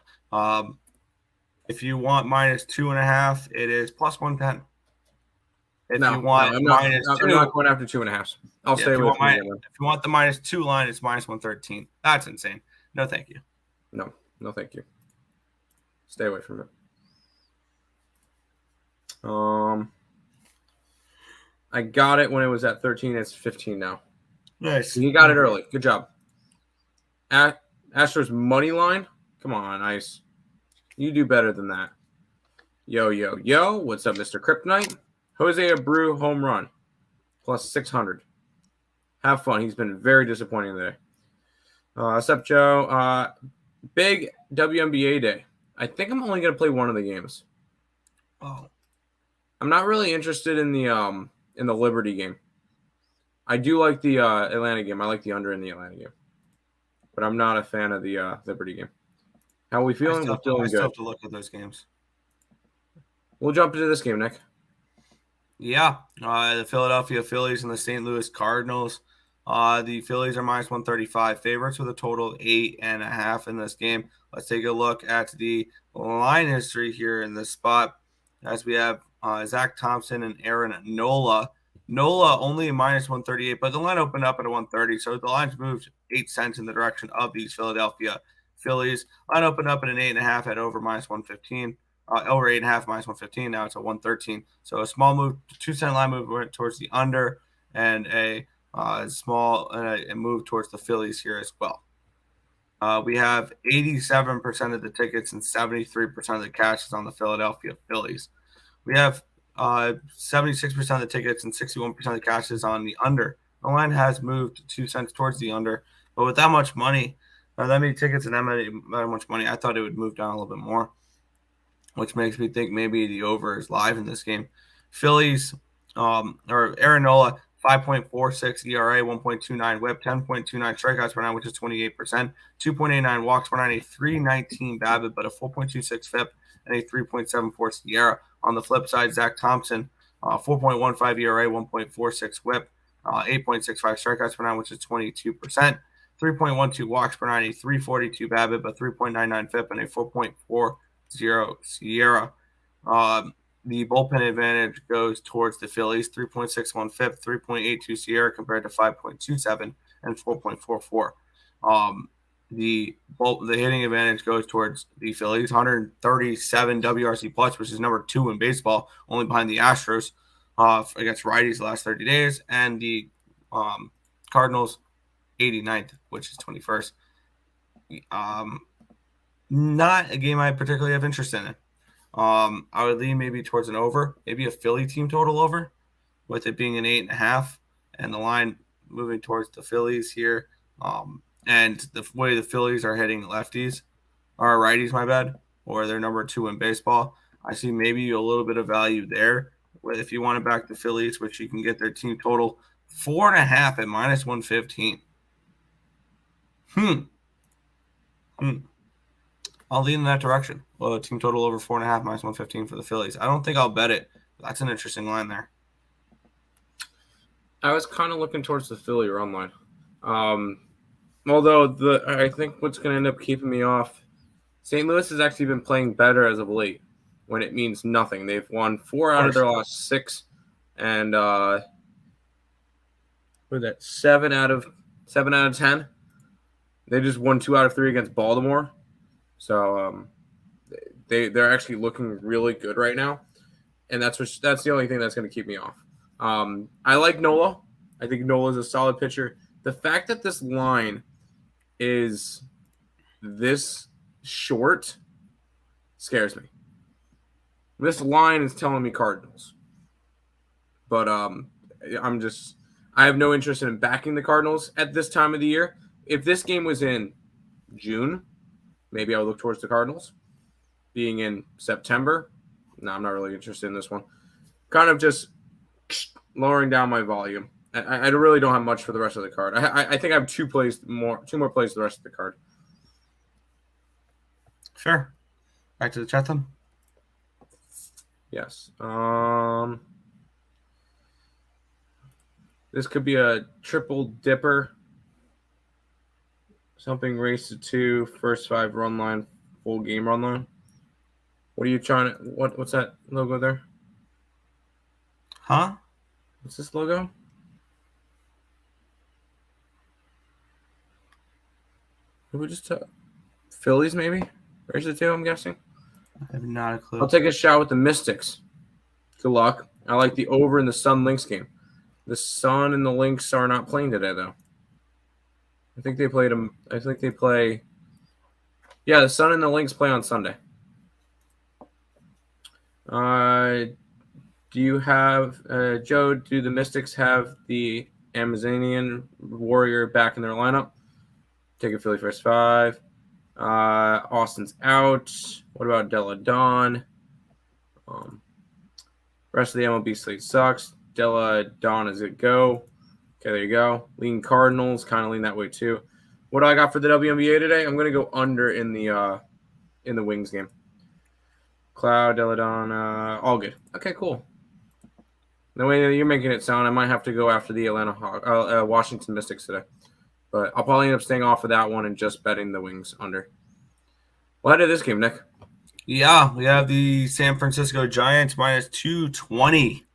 If you want minus 2.5, it is plus 110. I'm not going after 2.5. I'll stay away from it. If you want the minus 2 line, it's minus 113. That's insane. No, thank you. No, thank you. Stay away from it. I got it when it was at 13. It's 15 now. Nice. You got it early. Good job. Astros money line. Come on, Ice. You do better than that. Yo. What's up, Mr. Kryptonite? Jose Abreu home run. Plus 600. Have fun. He's been very disappointing today. What's up, Joe? Big WNBA day. I think I'm only going to play one of the games. Oh. I'm not really interested in the Liberty game. I do like the Atlanta game. I like the under in the Atlanta game. But I'm not a fan of the Liberty game. How are we feeling? We're feeling good. I still have to look at those games. We'll jump into this game, Nick. Yeah. The Philadelphia Phillies and the St. Louis Cardinals. The Phillies are minus 135 favorites with a total of 8.5 in this game. Let's take a look at the line history here in this spot as we have Zach Thompson and Aaron Nola. Nola only a minus 138, but the line opened up at a 130, so the line's moved 8 cents in the direction of these Philadelphia Phillies. Line opened up at an 8.5 at over minus 115. Over 8.5 minus 115. Now it's a 113. So a small move, 2-cent line move went towards the under, and a small move towards the Phillies here as well. We have 87% of the tickets and 73% of the cash is on the Philadelphia Phillies. We have 76% of the tickets and 61% of the cash is on the under. The line has moved 2 cents towards the under, but with that much money, that many tickets and that much money, I thought it would move down a little bit more, which makes me think maybe the over is live in this game. Phillies, or Aaron Nola, 5.46 ERA, 1.29 whip, 10.29 strikeouts per nine, which is 28%, 2.89 walks per nine, a 3.19 BABIP, but a 4.26 FIP, and a 3.74 SIERA. On the flip side, Zach Thompson, 4.15 ERA, 1.46 whip, 8.65 strikeouts per nine, which is 22%, 3.12 walks per nine, a 3.42 BABIP, a 3.99 FIP, and a 4.40 SIERA. The bullpen advantage goes towards the Phillies, 3.61 FIP, 3.82 SIERA compared to 5.27 and 4.44. The hitting advantage goes towards the Phillies, 137 WRC plus, which is number 2 in baseball, only behind the Astros against righties the last 30 days, and the Cardinals, 89th, which is 21st. Not a game I particularly have interest in. I would lean maybe towards an over, maybe a Philly team total over, with it being an 8.5, and the line moving towards the Phillies here. And the way the Phillies are hitting lefties, or righties, my bad, or they're number 2 in baseball. I see maybe a little bit of value there. If you want to back the Phillies, which you can get their team total 4.5 at -115. I'll lean in that direction. Well, team total over 4.5 -115 for the Phillies. I don't think I'll bet it. That's an interesting line there. I was kind of looking towards the Philly run line. Although I think what's going to end up keeping me off, St. Louis has actually been playing better as of late when it means nothing. They've won 4 out of their last 6, and with that 7 out of 10. They just won 2 out of 3 against Baltimore. So they're actually looking really good right now, and that's the only thing that's going to keep me off. I like Nola. I think Nola's a solid pitcher. The fact that this line is this short scares me. This line is telling me Cardinals, but I have no interest in backing the Cardinals at this time of the year. If this game was in June, maybe I would look towards the Cardinals. Being in September, no, I'm not really interested in this one. Kind of just lowering down my volume. I really don't have much for the rest of the card. I think I have two more plays for the rest of the card. Sure. Back to the Chatham. Yes. This could be a triple dipper. Something race to 2, first 5 run line, full game run line. What are you trying to? What's that logo there? Huh? What's this logo? Did we just Phillies maybe? Race to 2, I'm guessing. I have not a clue. I'll take a shot with the Mystics. Good luck. I like the over in the Sun Lynx game. The Sun and the Lynx are not playing today, though. I think they played them. I think they play. Yeah, the Sun and the Lynx play on Sunday. Do you have Joe? Do the Mystics have the Amazonian Warrior back in their lineup? Take a Philly first 5. Austin's out. What about Della Don? Rest of the MLB slate sucks. Della Don is a go. Okay, there you go. Lean Cardinals, kind of lean that way too. What do I got for the WNBA today? I'm going to go under in the Wings game. Cloud, Della Don, all good. Okay, cool. The way that you're making it sound, I might have to go after the Washington Mystics today. But I'll probably end up staying off of that one and just betting the Wings under. Well, how did this game, Nick? Yeah, we have the San Francisco Giants -220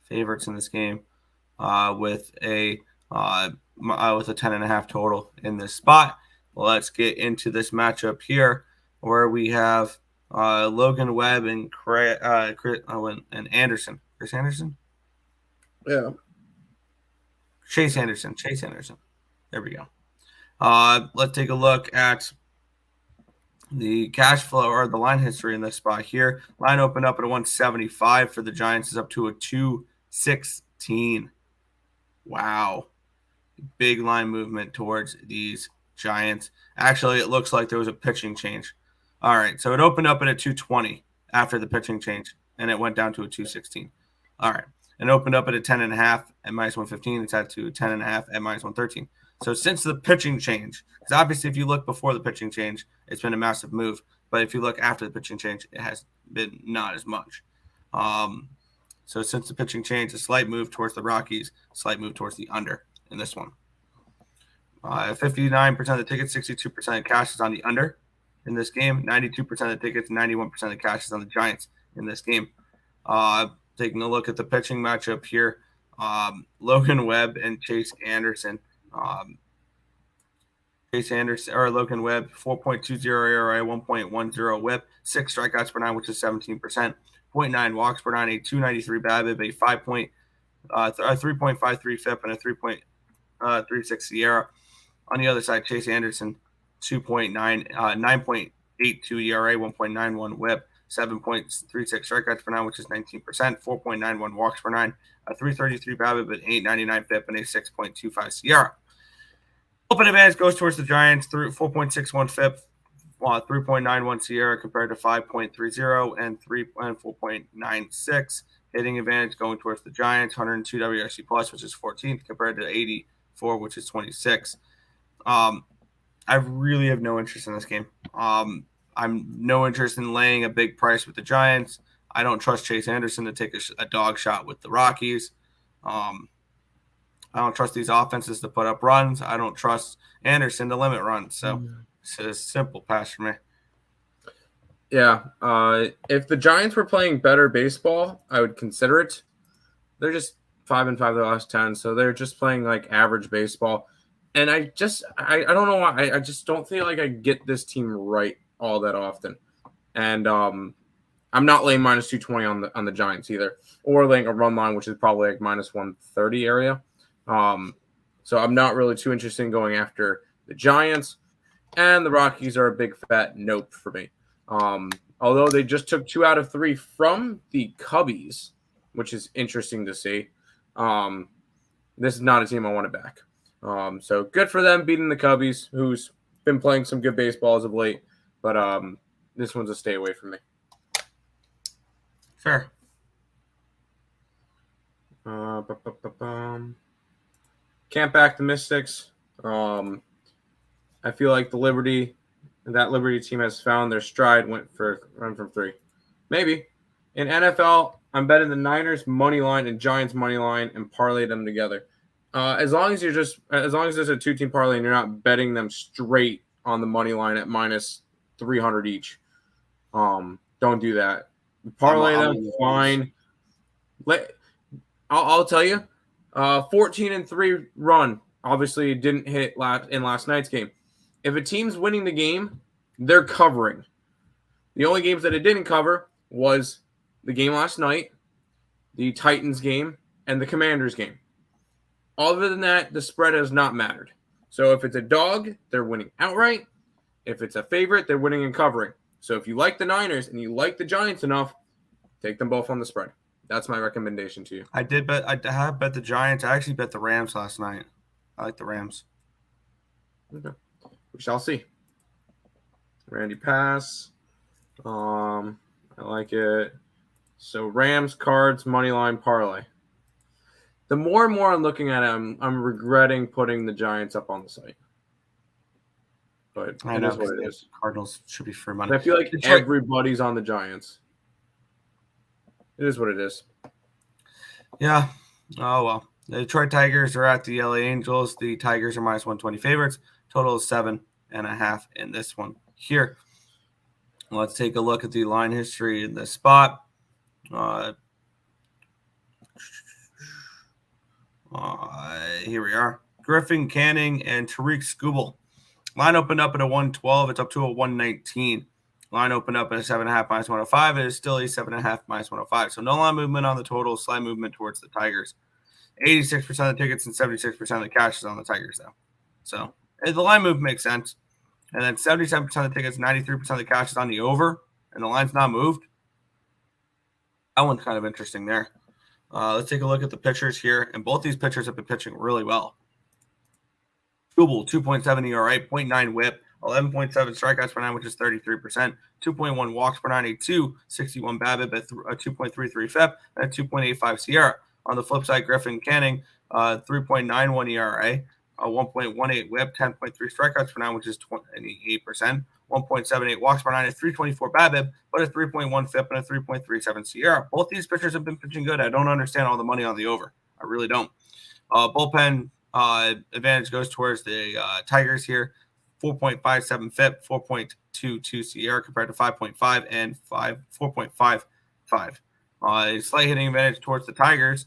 favorites in this game, with a 10.5 total in this spot. Let's get into this matchup here, where we have Logan Webb and Anderson. Chris Anderson? Yeah. Chase Anderson. There we go. Let's take a look at the cash flow or the line history in this spot here. Line opened up at a 175 for the Giants, is up to a 216. Wow. Big line movement towards these Giants. Actually, it looks like there was a pitching change. All right, so it opened up at a 220 after the pitching change, and it went down to a 216. All right, and opened up at a 10.5 at -115. It's at to 10.5 at -113. So since the pitching change, because obviously if you look before the pitching change, it's been a massive move. But if you look after the pitching change, it has been not as much. So since the pitching change, a slight move towards the Rockies, slight move towards the under in this one. 59% of the tickets, 62% of cash is on the under in this game. 92% of the tickets, 91% of cash is on the Giants in this game. Taking a look at the pitching matchup here, Logan Webb and Chase Anderson. Logan Webb, 4.20 ERA, 1.10 WHIP, 6 strikeouts per 9, which is 17%, 0.9 walks per 9, a 293 BABIP, a 3.53 FIP, and a 3.36 SIERA. On the other side, Chase Anderson, 9.82 ERA, 1.91 WHIP, 7.36 strikeouts per nine, which is 19%, 4.91 walks per nine, a 333 BABIP, an 899 FIP, and a 6.25 SIERA. Open advantage goes towards the Giants through 4.61 FIP, 3.91 SIERA compared to 5.30 and 4.96. Hitting advantage going towards the Giants, 102 WRC plus, which is 14th compared to 84, which is 26. I really have no interest in this game. I'm no interest in laying a big price with the Giants. I don't trust Chase Anderson to take a dog shot with the Rockies. I don't trust these offenses to put up runs. I don't trust Anderson to limit runs. So it's a simple pass for me. Yeah. If the Giants were playing better baseball, I would consider it. They're just 5-5 their last 10, so they're just playing like average baseball. And I don't know why. I just don't feel like I get this team right all that often. And I'm not laying minus 220 on the Giants either, or laying a run line, which is probably like minus 130 area. So I'm not really too interested in going after the Giants. And the Rockies are a big fat nope for me. Although they just took 2 out of 3 from the Cubbies, which is interesting to see. This is not a team I want to back. So good for them beating the Cubbies, who's been playing some good baseball as of late. But this one's a stay away from me. Fair. Can't back the Mystics. I feel like that Liberty team has found their stride, went for run from 3. Maybe. In NFL, I'm betting the Niners money line and Giants money line and parlay them together. As long as there's a 2-team parlay and you're not betting them straight on the money line at minus 300 each, don't do that. Parlay them, fine. I'll tell you, 14-3 run obviously didn't hit in last night's game. If a team's winning the game, they're covering. The only games that it didn't cover was the game last night, the Titans game, and the Commanders game. Other than that, the spread has not mattered. So if it's a dog, they're winning outright. If it's a favorite, they're winning and covering. So if you like the Niners and you like the Giants enough, take them both on the spread. That's my recommendation to you. I have bet the Giants. I actually bet the Rams last night. I like the Rams. Okay. We shall see. Randy pass. I like it. So Rams, Cards, moneyline parlay. The more and more I'm looking at it, I'm regretting putting the Giants up on the site. But I know what it is. Cardinals should be free money. And I feel like everybody's on the Giants. It is what it is. Yeah. Oh, well. The Detroit Tigers are at the LA Angels. The Tigers are minus 120 favorites. Total is 7.5 in this one here. Let's take a look at the line history in this spot. Here we are. Griffin Canning and Tariq Skubal. Line opened up at a 112. It's up to a 119. Line opened up at a 7.5 minus 105. It is still a 7.5 minus 105. So no line movement on the total. Slight movement towards the Tigers. 86% of the tickets and 76% of the cash is on the Tigers, though. So the line move makes sense. And then 77% of the tickets, 93% of the cash is on the over, and the line's not moved. That one's kind of interesting there. Let's take a look at the pitchers here. And both these pitchers have been pitching really well. Skubal, 2.7 ERA, 0.9 whip, 11.7 strikeouts per nine, which is 33%, 2.1 walks per nine, a 2.61 BABIP, a 2.33 FIP, and a 2.85 SIERA. On the flip side, Griffin Canning, 3.91 ERA, a 1.18 whip, 10.3 strikeouts per nine, which is 28%, 1.78 walks per nine, a 3.24 BABIP, but a 3.1 FIP and a 3.37 SIERA. Both these pitchers have been pitching good. I don't understand all the money on the over. I really don't. Bullpen advantage goes towards the Tigers here. 4.57 FIP, 4.22 SIERA compared to 5.5 and 4.55. A slight hitting advantage towards the Tigers.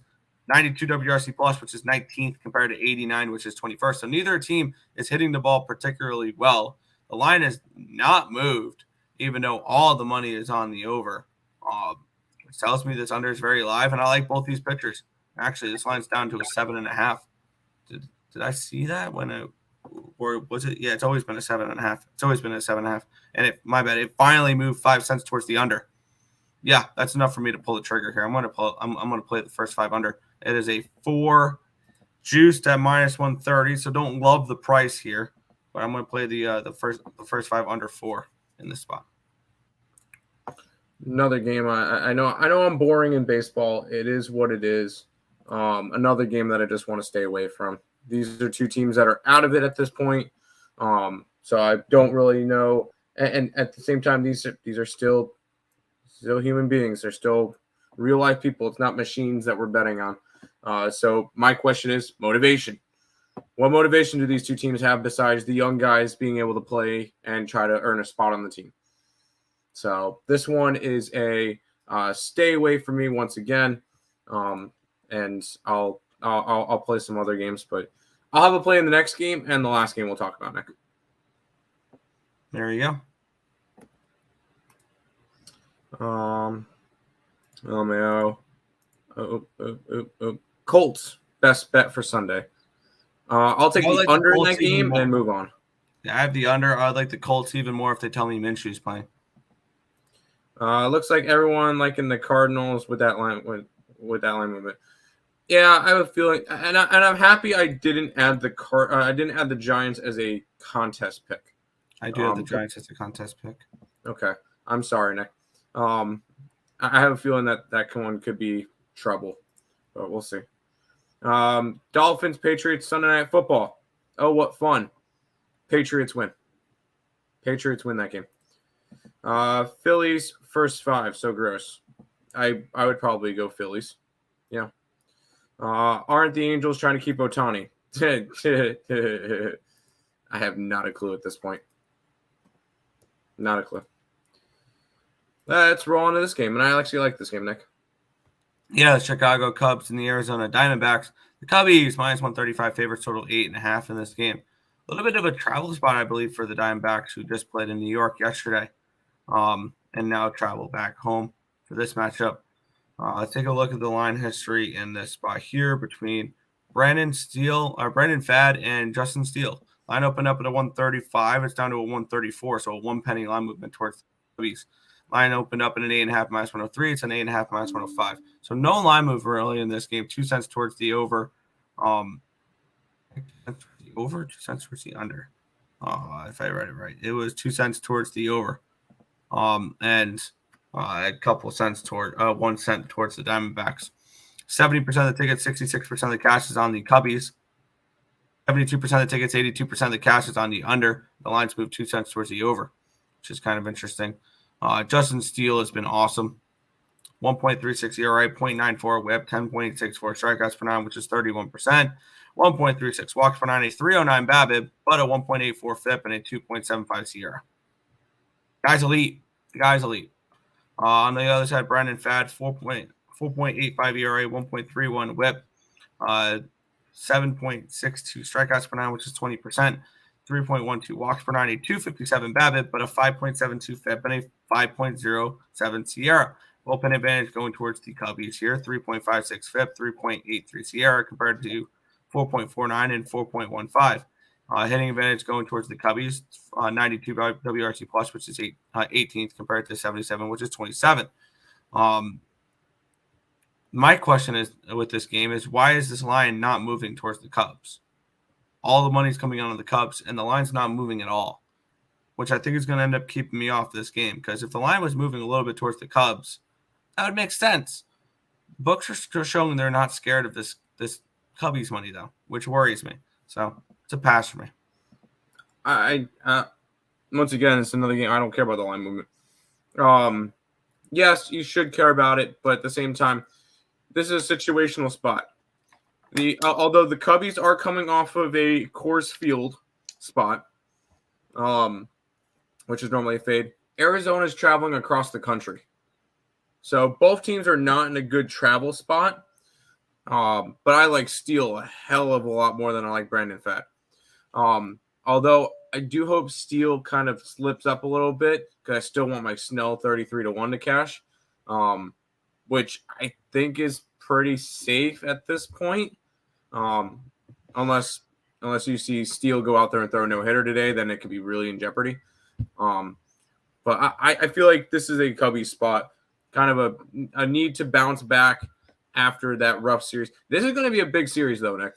92 WRC plus, which is 19th compared to 89, which is 21st. So neither team is hitting the ball particularly well. The line is not moved, even though all the money is on the over. Which tells me this under is very live, and I like both these pitchers. Actually, this line's down to a 7.5. Did I see that or was it? Yeah, it's always been a 7.5. It's always been a 7.5. And my bad, it finally moved 5 cents towards the under. Yeah, that's enough for me to pull the trigger here. I'm going to play the first 5 under. It is a 4 juiced at -130, so don't love the price here, but I'm going to play the first 5 under 4 in this spot. Another game. I know I'm boring in baseball. It is what it is. Another game that I just want to stay away from. These are two teams that are out of it at this point. So I don't really know. And at the same time, these are still human beings. They're still real life people. It's not machines that we're betting on. So my question is motivation. What motivation do these two teams have besides the young guys being able to play and try to earn a spot on the team? So this one is a stay away from me once again, and I'll play some other games, but I'll have a play in the next game and the last game we'll talk about, Nick. There you go. Colts best bet for Sunday. I'll take the under in that game and move on. Yeah, I have the under. I'd like the Colts even more if they tell me Minshew's playing. Looks like everyone like in the Cardinals with that line movement. Yeah, I have a feeling, and I'm happy I didn't add the Giants as a contest pick. I do have the Giants as a contest pick. Okay, I'm sorry, Nick. I have a feeling that one could be trouble, but we'll see. Dolphins, Patriots, Sunday Night Football. Oh, what fun! Patriots win. Patriots win that game. Phillies first 5, so gross. I would probably go Phillies. Yeah. Aren't the Angels trying to keep Ohtani? I have not a clue at this point. Not a clue. Let's roll into this game, and I actually like this game, Nick. Yeah, the Chicago Cubs and the Arizona Diamondbacks. The Cubbies -135 favorites, total 8.5 in this game. A little bit of a travel spot, I believe, for the Diamondbacks, who just played in New York yesterday, and now travel back home for this matchup. Let's take a look at the line history in this spot here between Brandon Fad and Justin Steele. Line opened up at a 135. It's down to a 134, so a 1 penny line movement towards the Cubbies. Line opened up at an 8.5 -103. It's an 8.5 -105. So no line move early in this game. 2 cents towards the over. 2 cents towards the under. If I read it right, it was 2 cents towards the over. And a couple cents toward 1 cent towards the Diamondbacks. 70% of the tickets, 66% of the cash is on the Cubbies. 72% of the tickets, 82% of the cash is on the under. The lines moved 2 cents towards the over, which is kind of interesting. Justin Steele has been awesome. 1.36 ERA, 0.94 whip, 10.84 strikeouts per 9, which is 31%. 1.36 walks per 9, a 309 BABIP, but a 1.84 FIP and a 2.75 SIERA. Guy's elite. The guy's elite. On the other side, Brandon Fad, 4.85 ERA, 1.31 whip, 7.62 strikeouts per 9, which is 20%. 3.12 walks per 9, a 257 BABIP, but a 5.72 FIP and a 5.07 SIERA. Bullpen advantage going towards the Cubbies here. 3.56 FIP, 3.83 SIERA compared to 4.49 and 4.15. Hitting advantage going towards the Cubbies, 92 WRC plus, which is 18th compared to 77, which is 27th. My question is with this game is why is this line not moving towards the Cubs? All the money's coming out of the Cubs, and the line's not moving at all, which I think is going to end up keeping me off this game. Because if the line was moving a little bit towards the Cubs, that would make sense. Books are still showing they're not scared of this Cubbies money, though, which worries me. So it's a pass for me. Once again, it's another game. I don't care about the line movement. Yes, you should care about it, but at the same time, this is a situational spot. Although the Cubbies are coming off of a Coors Field spot, which is normally a fade, Arizona is traveling across the country. So both teams are not in a good travel spot. But I like Steele a hell of a lot more than I like Brandon Fad. Although I do hope Steele kind of slips up a little bit because I still want my Snell 33-1 to cash, which I think is pretty safe at this point. Unless you see Steele go out there and throw a no-hitter today, then it could be really in jeopardy. But I feel like this is a Cubbies spot kind of a need to bounce back after that rough series. This is going to be a big series, though, Nick,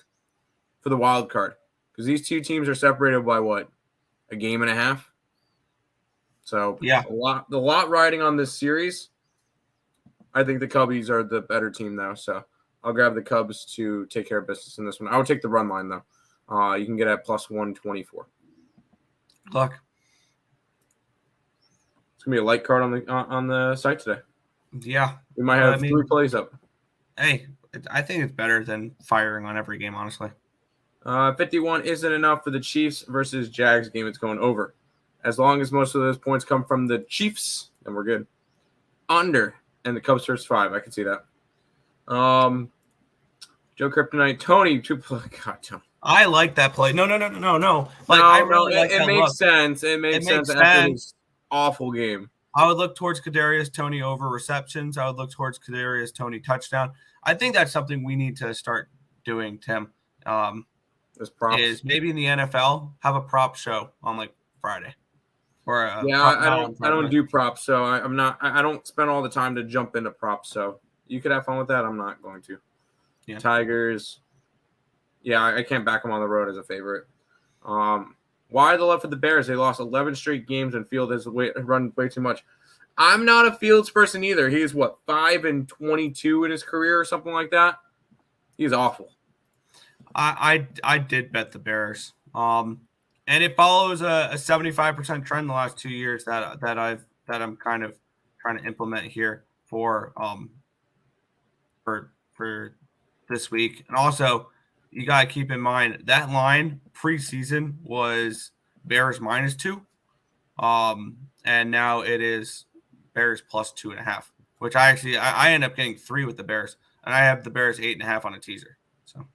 for the wild card, because these two teams are separated by what, a game and a half. So yeah, a lot riding on this series. I think the Cubbies are the better team, though. So I'll grab the Cubs to take care of business in this one. I would take the run line, though. You can get at plus 124. luck. It's gonna be a light card on the site today. Yeah, We might have 3 plays up. Hey, I think it's better than firing on every game, honestly. 51 isn't enough for the Chiefs versus Jags game. It's going over. As long as most of those points come from the Chiefs, then we're good. Under, and the Cubs first 5. I can see that. Joe Kryptonite, Tony. God, Tony. I like that play. No. Like, I really like that it makes look. sense. It makes sense after his awful game. I would look towards Kadarius Toney over receptions. I would look towards Kadarius Toney touchdown. I think that's something we need to start doing, Tim. As props. Is maybe in the NFL have a prop show on like Friday. Or I don't do props, so I don't spend all the time to jump into props. So you could have fun with that. I'm not going to. Yeah. Tigers. Yeah, I can't back them on the road as a favorite. Why the love for the Bears? They lost 11 straight games and Field has run way too much. I'm not a Fields person either. He's 5-22 in his career or something like that. He's awful. I did bet the Bears. And it follows a 75% trend the last 2 years that I'm kind of trying to implement here for this week. And also, you got to keep in mind that line preseason was Bears -2. And now it is Bears plus 2.5, which I end up getting 3 with the Bears, and I have the Bears 8.5 on a teaser. So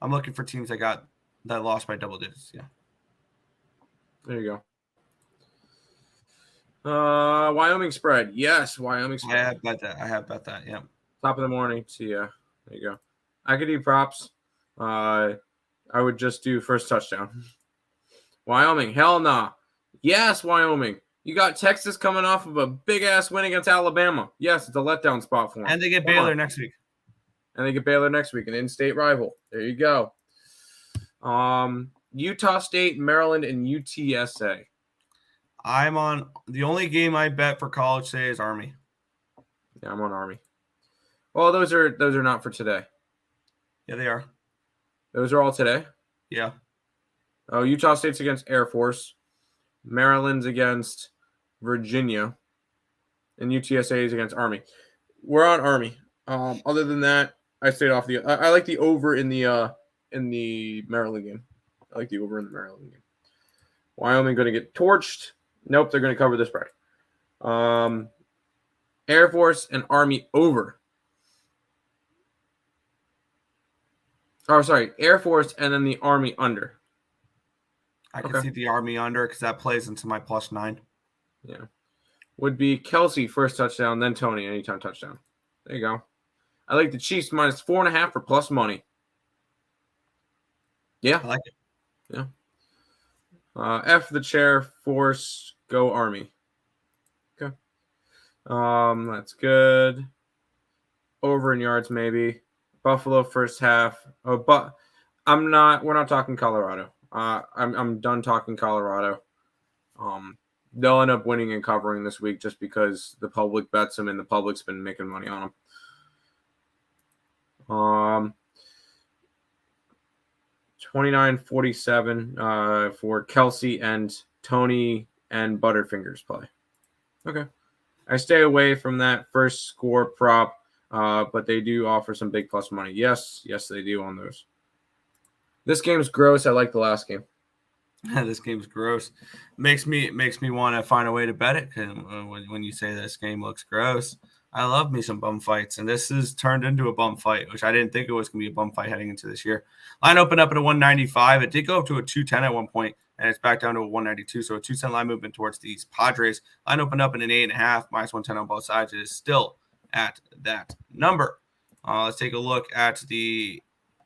I'm looking for teams that lost by double digits. Yeah. There you go. Wyoming spread. Yes, Wyoming spread. I have bet that. Yeah. Top of the morning. See ya. There you go. I could do props. I would just do first touchdown. Wyoming. Hell nah. Yes, Wyoming. You got Texas coming off of a big-ass win against Alabama. Yes, it's a letdown spot for them. And they get Baylor next week. An in-state rival. There you go. Utah State, Maryland, and UTSA. I'm on – the only game I bet for college today is Army. Yeah, I'm on Army. Well, those are not for today. Yeah, they are. Those are all today? Yeah. Oh, Utah State's against Air Force. Maryland's against Virginia. And UTSA is against Army. We're on Army. Other than that, I stayed off the. I like the over in the Maryland game. I like the over in the Maryland game. Wyoming going to get torched. Nope, they're going to cover the spread. Air Force and Army over. Oh, sorry, Air Force and then the Army under. I can see the Army under because that plays into my +9. Yeah. Would be Kelsey first touchdown, then Tony anytime touchdown. There you go. I like the Chiefs -4.5 for plus money. Yeah. I like it. Yeah. F the chair, Force, go Army. Okay. That's good. Over in yards, maybe. Buffalo first half. Oh, but we're not talking Colorado. I'm done talking Colorado. They'll end up winning and covering this week just because the public bets them and the public's been making money on them. 29-47 for Kelsey and Tony and Butterfingers play. Okay. I stay away from that first score prop, but they do offer some big plus money. Yes, they do on those. This game's gross. I like the last game. This game's gross. Makes me want to find a way to bet it. Cause when you say this game looks gross, I love me some bum fights, and this has turned into a bum fight, which I didn't think it was going to be a bum fight heading into this year. Line opened up at a 195. It did go up to a 210 at one point, and it's back down to a 192. So a 2-cent line movement towards these Padres. Line opened up in an 8.5, -110 on both sides. It is still at that number. Let's take a look at the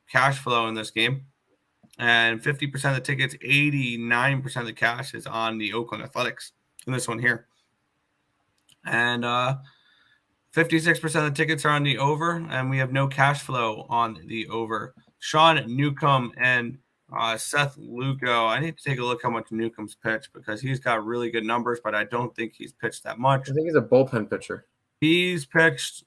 cash flow in this game. And 50% of the tickets, 89% of the cash is on the Oakland Athletics in this one here. And 56% of the tickets are on the over, and we have no cash flow on the over. Sean Newcomb and Seth Lugo. I need to take a look how much Newcomb's pitched because he's got really good numbers, but I don't think he's pitched that much. I think he's a bullpen pitcher. He's pitched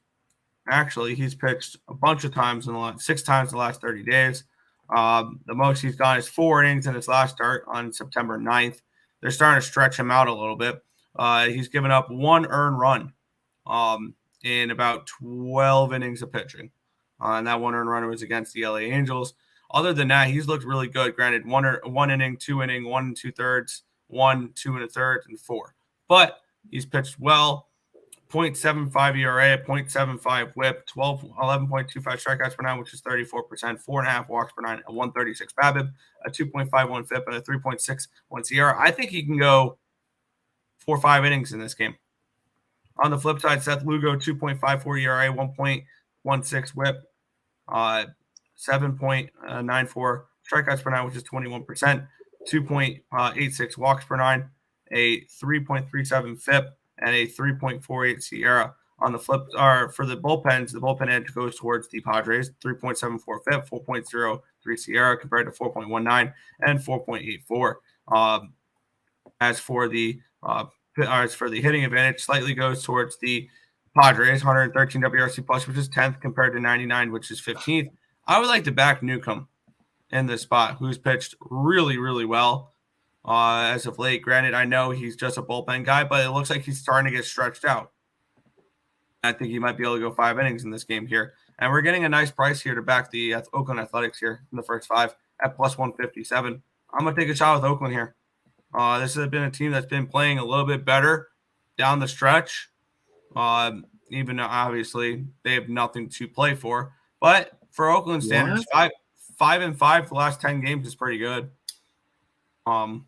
a bunch of times 6 times in the last 30 days. The most he's gone is 4 innings in his last start on September 9th. They're starting to stretch him out a little bit. He's given up 1 earned run in about 12 innings of pitching. And that 1 earned run was against the LA Angels. Other than that, he's looked really good. Granted, 1 inning, 2 inning, 1 2/3, 1 2 1/3, and 4. But he's pitched well. 0.75 ERA, 0.75 WHIP, 11.25 strikeouts per nine, which is 34%, 4.5 walks per nine, a 136 BABIP, a 2.51 FIP, and a 3.61 SIERA. I think he can go 4 or 5 innings in this game. On the flip side, Seth Lugo, 2.54 ERA, 1.16 WHIP, 7.94 strikeouts per nine, which is 21%, 2.86 walks per nine, a 3.37 FIP, and a 3.48 SIERA. On the flip, for the bullpen edge goes towards the Padres, 3.74 FIP, 4.03 SIERA compared to 4.19 and 4.84. As for the hitting advantage, slightly goes towards the Padres, 113 WRC plus, which is 10th compared to 99, which is 15th. I would like to back Newcomb in this spot, who's pitched really, really well as of late. Granted, I know he's just a bullpen guy, but it looks like he's starting to get stretched out. I think he might be able to go 5 innings in this game here. And we're getting a nice price here to back the Oakland Athletics here in the first 5 at plus 157. I'm going to take a shot with Oakland here. This has been a team that's been playing a little bit better down the stretch. Even though obviously they have nothing to play for. But for Oakland standards, 5-5 the last 10 games is pretty good. And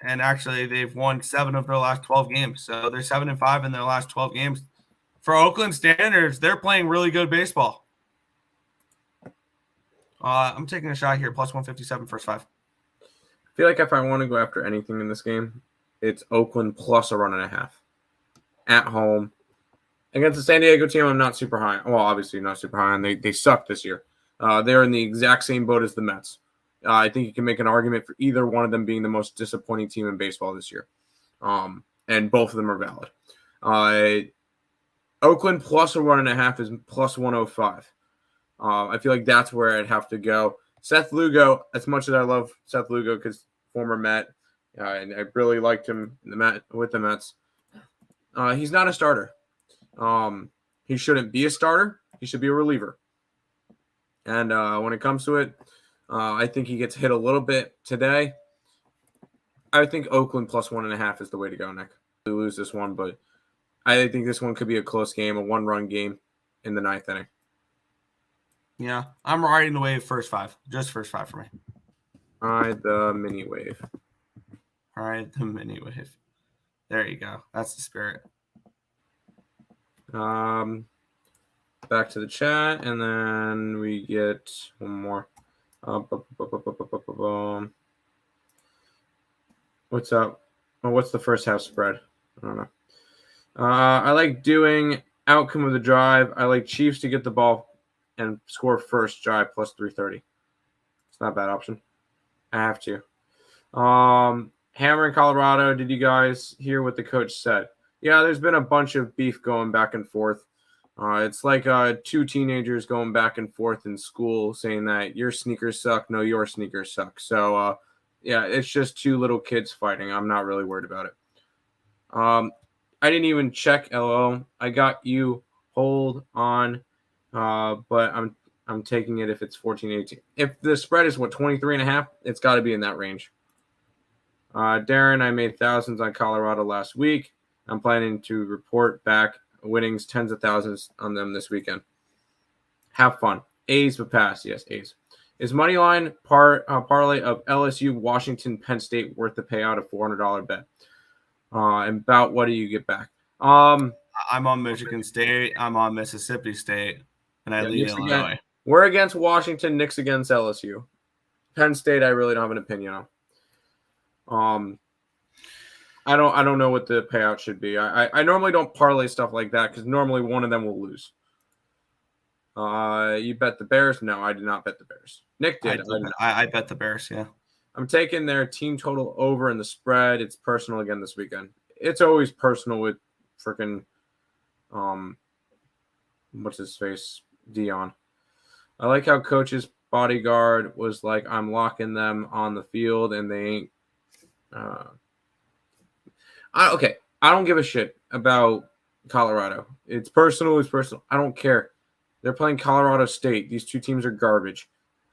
actually they've won 7 of their last 12 games. So they're 7-5 in their last 12 games. For Oakland standards, they're playing really good baseball. I'm taking a shot here, plus 157 first 5. I feel like if I want to go after anything in this game, it's Oakland plus a 1.5 at home against the San Diego team. I'm not super high. Well, obviously not super high, and they suck this year. They're in the exact same boat as the Mets. I think you can make an argument for either one of them being the most disappointing team in baseball this year. And both of them are valid. Oakland plus a 1.5 is plus 105. I feel like that's where I'd have to go. Seth Lugo, as much as I love Seth Lugo because former Met, and I really liked him with the Mets, he's not a starter. He shouldn't be a starter. He should be a reliever. And when it comes to it, I think he gets hit a little bit today. I think Oakland plus 1.5 is the way to go, Nick. We lose this one, but I think this one could be a close game, a 1-run game in the 9th inning. Yeah, I'm riding the wave first 5. Just first 5 for me. Ride the mini wave. Ride the mini wave. There you go. That's the spirit. Back to the chat, and then we get one more. What's up? Oh, what's the first half spread? I don't know. I like doing outcome of the drive. I like Chiefs to get the ball and score first drive plus 330. It's not a bad option. I have to. Hammer in Colorado. Did you guys hear what the coach said? Yeah, there's been a bunch of beef going back and forth. It's like 2 teenagers going back and forth in school saying that your sneakers suck. No, your sneakers suck. So, yeah, it's just 2 little kids fighting. I'm not really worried about it. I didn't even check LO. I got you. Hold on. But I'm taking it if it's 14-18. If the spread is 23.5, it's got to be in that range. Darren, I made thousands on Colorado last week. I'm planning to report back winnings, tens of thousands on them this weekend. Have fun. A's but pass. Yes, A's. Is moneyline parlay of LSU, Washington, Penn State worth the payout of $400 bet? And about what do you get back? I'm on Michigan State. I'm on Mississippi State. And I lead Illinois. We're against Washington. Nick's against LSU. Penn State, I really don't have an opinion on. I don't know what the payout should be. I normally don't parlay stuff like that because normally one of them will lose. You bet the Bears? No, I did not bet the Bears. Nick did. I bet the Bears, yeah. I'm taking their team total over in the spread. It's personal again this weekend. It's always personal with freaking what's his face? Dion. I like how coach's bodyguard was like, I'm locking them on the field and they ain't I don't give a shit about Colorado. It's personal. I don't care. They're playing Colorado State. These two teams are garbage.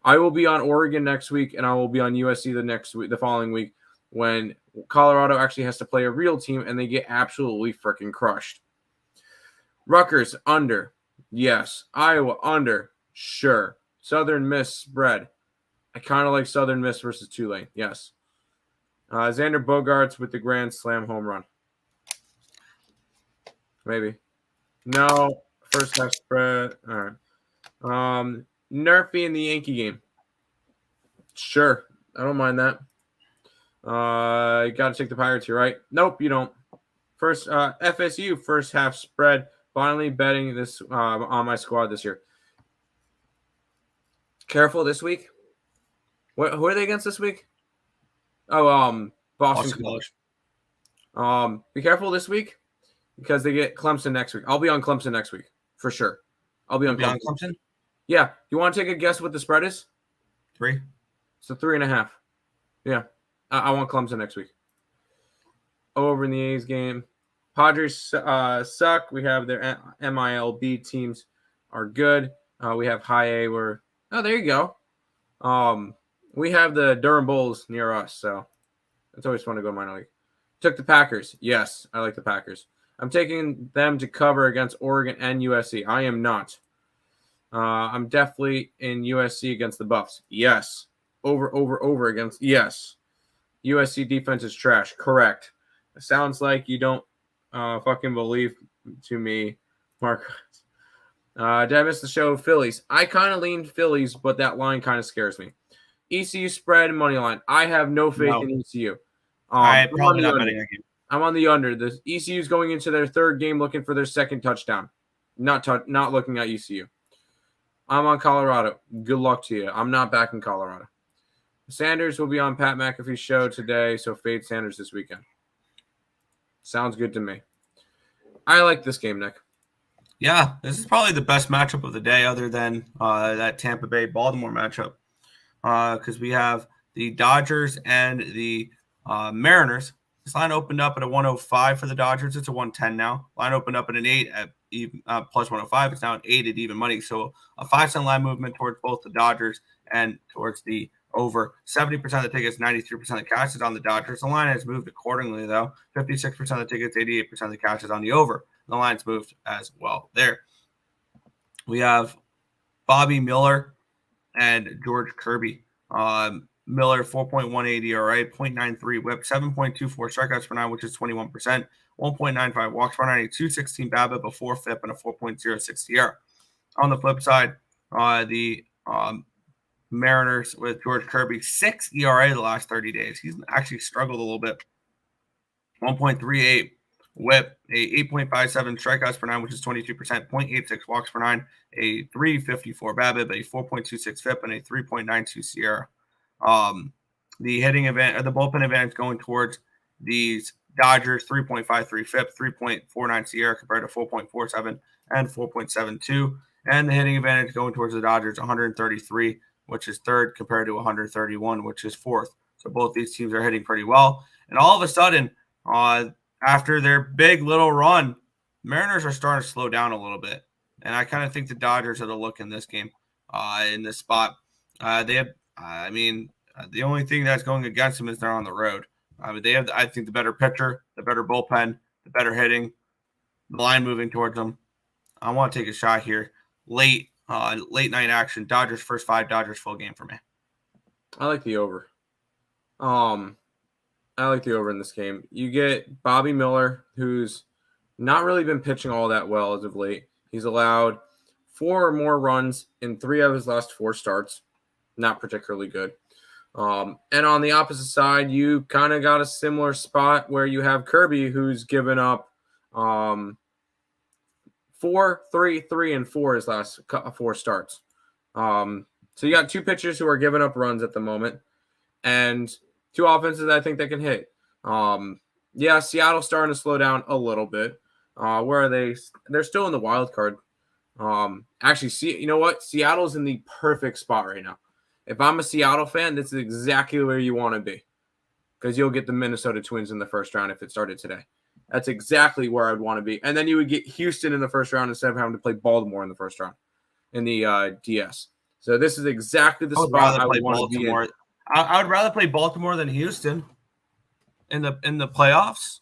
I will be on Oregon next week, and I will be on USC the following week when Colorado actually has to play a real team, and they get absolutely freaking crushed. Rutgers, under. Yes. Iowa, under. Sure. Southern Miss, spread. I kind of like Southern Miss versus Tulane. Yes. Xander Bogaerts with the grand slam home run. Maybe. No. First half spread. All right. Nerfy in the Yankee game. Sure. I don't mind that. You got to take the Pirates here, right? Nope, you don't. First, FSU, first half spread. Finally betting this on my squad this year. Careful this week. Who are they against this week? Oh, Boston College. Be careful this week because they get Clemson next week. I'll be on Clemson next week for sure. I'll be on Clemson. Yeah. You want to take a guess what the spread is? 3. So 3.5. Yeah. I want Clemson next week. Over in the A's game. Padres suck. We have their MLB teams are good. We have high A where there you go. We have the Durham Bulls near us, so it's always fun to go minor league. Took the Packers. Yes, I like the Packers. I'm taking them to cover against Oregon and USC. I am not. I'm definitely in USC against the Buffs. Yes. Over against. Yes. USC defense is trash. Correct. It sounds like you don't fucking believe to me, Mark. Did I miss the show? Phillies. I kind of leaned Phillies, but that line kind of scares me. ECU spread and money line. I have no faith in ECU. I'm probably not betting that game. I'm on the under. The ECU is going into their third game looking for their second touchdown. Not looking at ECU. I'm on Colorado. Good luck to you. I'm not back in Colorado. Sanders will be on Pat McAfee's show today, so fade Sanders this weekend. Sounds good to me. I like this game, Nick. Yeah, this is probably the best matchup of the day other than that Tampa Bay-Baltimore matchup because we have the Dodgers and the Mariners. This line opened up at a 105 for the Dodgers. It's a 110 now. Line opened up at an 8 at plus 105. It's now an 8 at even money. So a 5-cent line movement towards both the Dodgers and towards the over. 70% of the tickets, 93% of the cash is on the Dodgers. The line has moved accordingly, though. 56% of the tickets, 88% of the cash is on the over. The line's moved as well there. We have Bobby Miller and George Kirby. Miller, 4.18 ERA, 0.93 whip, 7.24 strikeouts per 9, which is 21%, 1.95 walks per 9, a 2.16 BABIP, a 4 FIP, and a 4.06 SIERA. On the flip side, the Mariners with George Kirby, 6 ERA the last 30 days. He's actually struggled a little bit. 1.38 whip, a 8.57 strikeouts per 9, which is 22%, 0.86 walks per 9, a 3.54 BABIP, a 4.26 FIP, and a 3.92 SIERA. The hitting event or the bullpen advantage going towards these Dodgers, 3.53 FIP, 3.49 SIERA compared to 4.47 and 4.72. And the hitting advantage going towards the Dodgers, 133, which is third compared to 131, which is fourth. So both these teams are hitting pretty well. And all of a sudden, after their big little run, Mariners are starting to slow down a little bit. And I kind of think the Dodgers are to look in this game, in this spot. They have, the only thing that's going against them is they're on the road. They have, I think, the better pitcher, the better bullpen, the better hitting, the line moving towards them. I want to take a shot here. Late night action. Dodgers first 5, Dodgers full game for me. I like the over. I like the over in this game. You get Bobby Miller, who's not really been pitching all that well as of late. He's allowed 4 or more runs in 3 of his last 4 starts. Not particularly good. And on the opposite side, you kind of got a similar spot where you have Kirby, who's given up 4, 3, 3, and 4 his last 4 starts. So you got 2 pitchers who are giving up runs at the moment, and 2 offenses I think that can hit. Yeah, Seattle's starting to slow down a little bit. Where are they? They're still in the wild card. Actually, you know what? Seattle's in the perfect spot right now. If I'm a Seattle fan, this is exactly where you want to be, because you'll get the Minnesota Twins in the first round if it started today. That's exactly where I'd want to be. And then you would get Houston in the first round instead of having to play Baltimore in the first round in the DS. So this is exactly the spot I would want to be in. I would rather play Baltimore than Houston in the playoffs.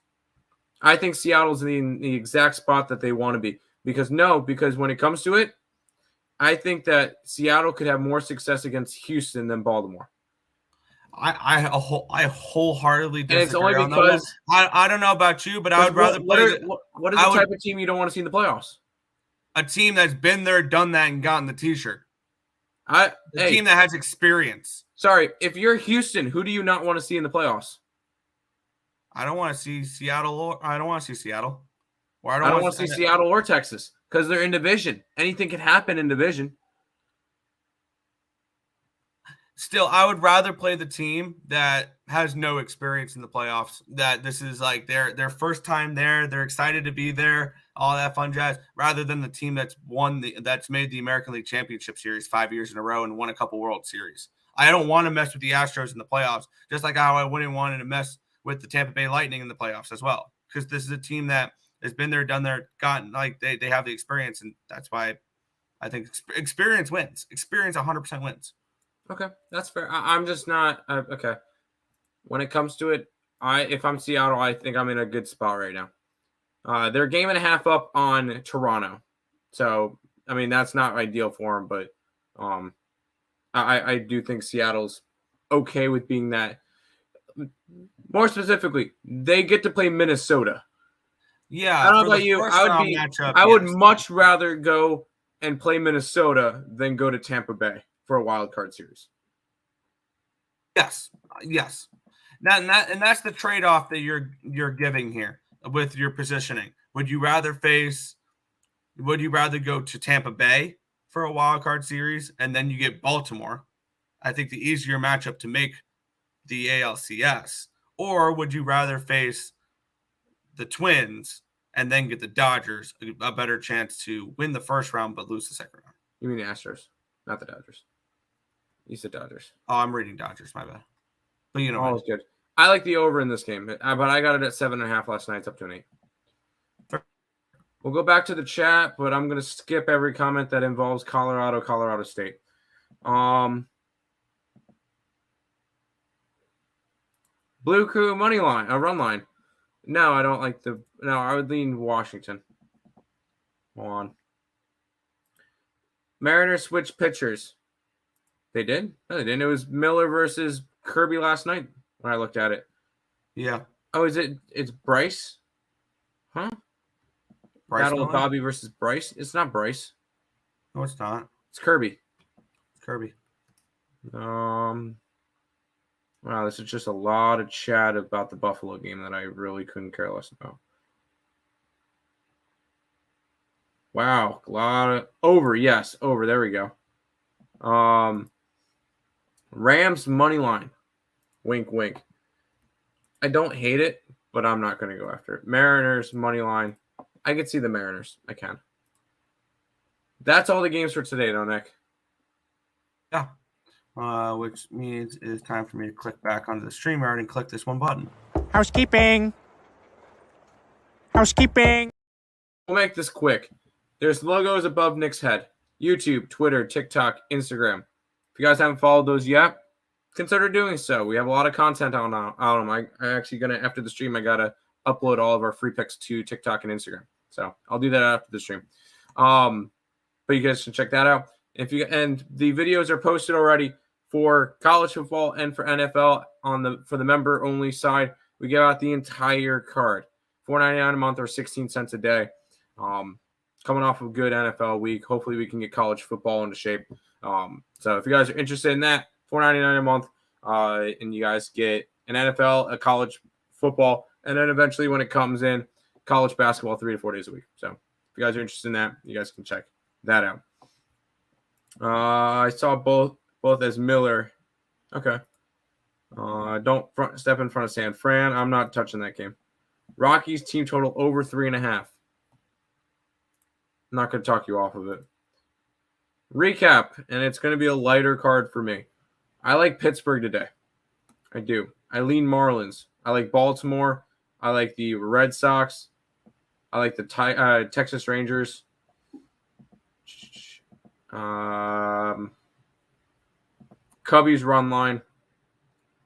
I think Seattle's in the exact spot that they want to be. Because when it comes to it, I think that Seattle could have more success against Houston than Baltimore. I wholeheartedly disagree. And it's only because I don't know about you, but I would rather play. What is the type of team you don't want to see in the playoffs? A team that's been there, done that, and gotten the T-shirt. Team that has experience. Sorry, if you're Houston, who do you not want to see in the playoffs? I don't want to see Seattle. I don't want to see Seattle. Or I don't want to see Seattle or Texas because they're in division. Anything can happen in division. Still, I would rather play the team that has no experience in the playoffs. That this is like their first time there. They're excited to be there. All that fun jazz. Rather than the team that's that's made the American League Championship Series 5 years in a row and won a couple World Series. I don't want to mess with the Astros in the playoffs, just like how I wouldn't want to mess with the Tampa Bay Lightning in the playoffs as well, because this is a team that has been there, done there, gotten like they have the experience, and that's why I think experience wins. Experience 100% wins. Okay, that's fair. I'm just not okay. When it comes to it, if I'm Seattle, I think I'm in a good spot right now. They're 1.5 up on Toronto, so I mean that's not ideal for them, but I do think Seattle's okay with being that. More specifically, they get to play Minnesota. Yeah, I don't know about you. I would much rather go and play Minnesota than go to Tampa Bay for a wild card series. Yes. And that's the trade-off that you're giving here with your positioning. Would you rather go to Tampa Bay for a wild card series and then you get Baltimore? I think the easier matchup to make the ALCS. Or would you rather face the Twins and then get the Dodgers, a better chance to win the first round but lose the second round? You mean the Astros, not the Dodgers. You said Dodgers. Oh, I'm reading Dodgers, my bad. But you know, always good. I like the over in this game, but I got it at 7.5 last night. It's up to an 8. We'll go back to the chat, but I'm going to skip every comment that involves Colorado State. Blue Crew money line, a run line. No, I don't like I would lean Washington. Hold on. Mariners switched pitchers. They did? No, they didn't. It was Miller versus Kirby last night when I looked at it. Yeah. Oh, it's Bryce? Huh? Bryce Battle of Bobby versus Bryce? It's not Bryce. No, it's not. It's Kirby. Wow, this is just a lot of chat about the Buffalo game that I really couldn't care less about. Wow, a lot of over. Yes, over. There we go. Rams money line. Wink, wink. I don't hate it, but I'm not going to go after it. Mariners money line. I can see the Mariners. I can. That's all the games for today, though, Nick. Yeah. Which means it's time for me to click back onto the StreamYard and click this one button. Housekeeping. We'll make this quick. There's logos above Nick's head. YouTube, Twitter, TikTok, Instagram. If you guys haven't followed those yet, consider doing so. We have a lot of content on them. I actually going to, after the stream, I got to upload all of our free picks to TikTok and Instagram. So I'll do that after the stream. But you guys can check that out. And the videos are posted already for college football and for NFL for the member only side. We give out the entire card, $4.99 a month or 16 cents a day. Coming off of a good NFL week, hopefully we can get college football into shape. So if you guys are interested in that, $4.99 a month, and you guys get an NFL, a college football, and then eventually when it comes in, college basketball 3 to 4 days a week. So if you guys are interested in that, you guys can check that out. I saw both as Miller. Okay. Don't step in front of San Fran. I'm not touching that game. Rockies team total over 3.5. I'm not going to talk you off of it. Recap, and it's going to be a lighter card for me. I like Pittsburgh today. I do. I lean Marlins. I like Baltimore. I like the Red Sox. I like the Texas Rangers. Cubbies run line.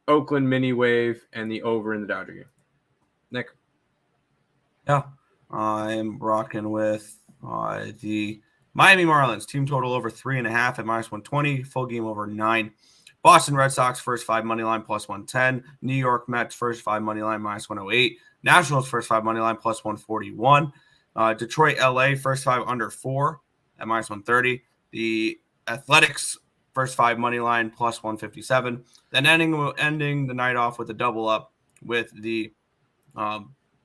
Oakland mini wave and the over in the Dodger game. Nick. Yeah, I'm rocking with the Miami Marlins team total over 3.5 at -120, full game over 9. Boston Red Sox first 5 money line +110. New York Mets first 5 money line -108. Nationals first 5 money line +141. Detroit LA first 5 under 4 at -130. The Athletics first 5 money line +157. Then ending the night off with a double up with the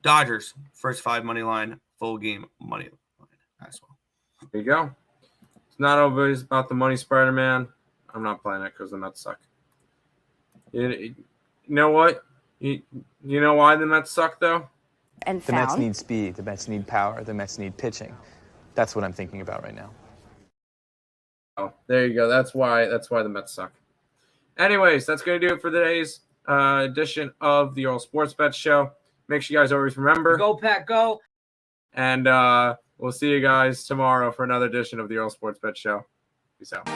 Dodgers first 5 money line, full game money line as well. There you go. It's not always about the money, Spider-Man. I'm not playing it because the Mets suck. You know what? You know why the Mets suck, though? And the Mets need speed. The Mets need power. The Mets need pitching. That's what I'm thinking about right now. Oh, there you go. That's why the Mets suck. Anyways, that's going to do it for today's edition of the Earle Sports Bet Show. Make sure you guys always remember. Go, Pat, go. And we'll see you guys tomorrow for another edition of the Earle Sports Bet Show. Peace out.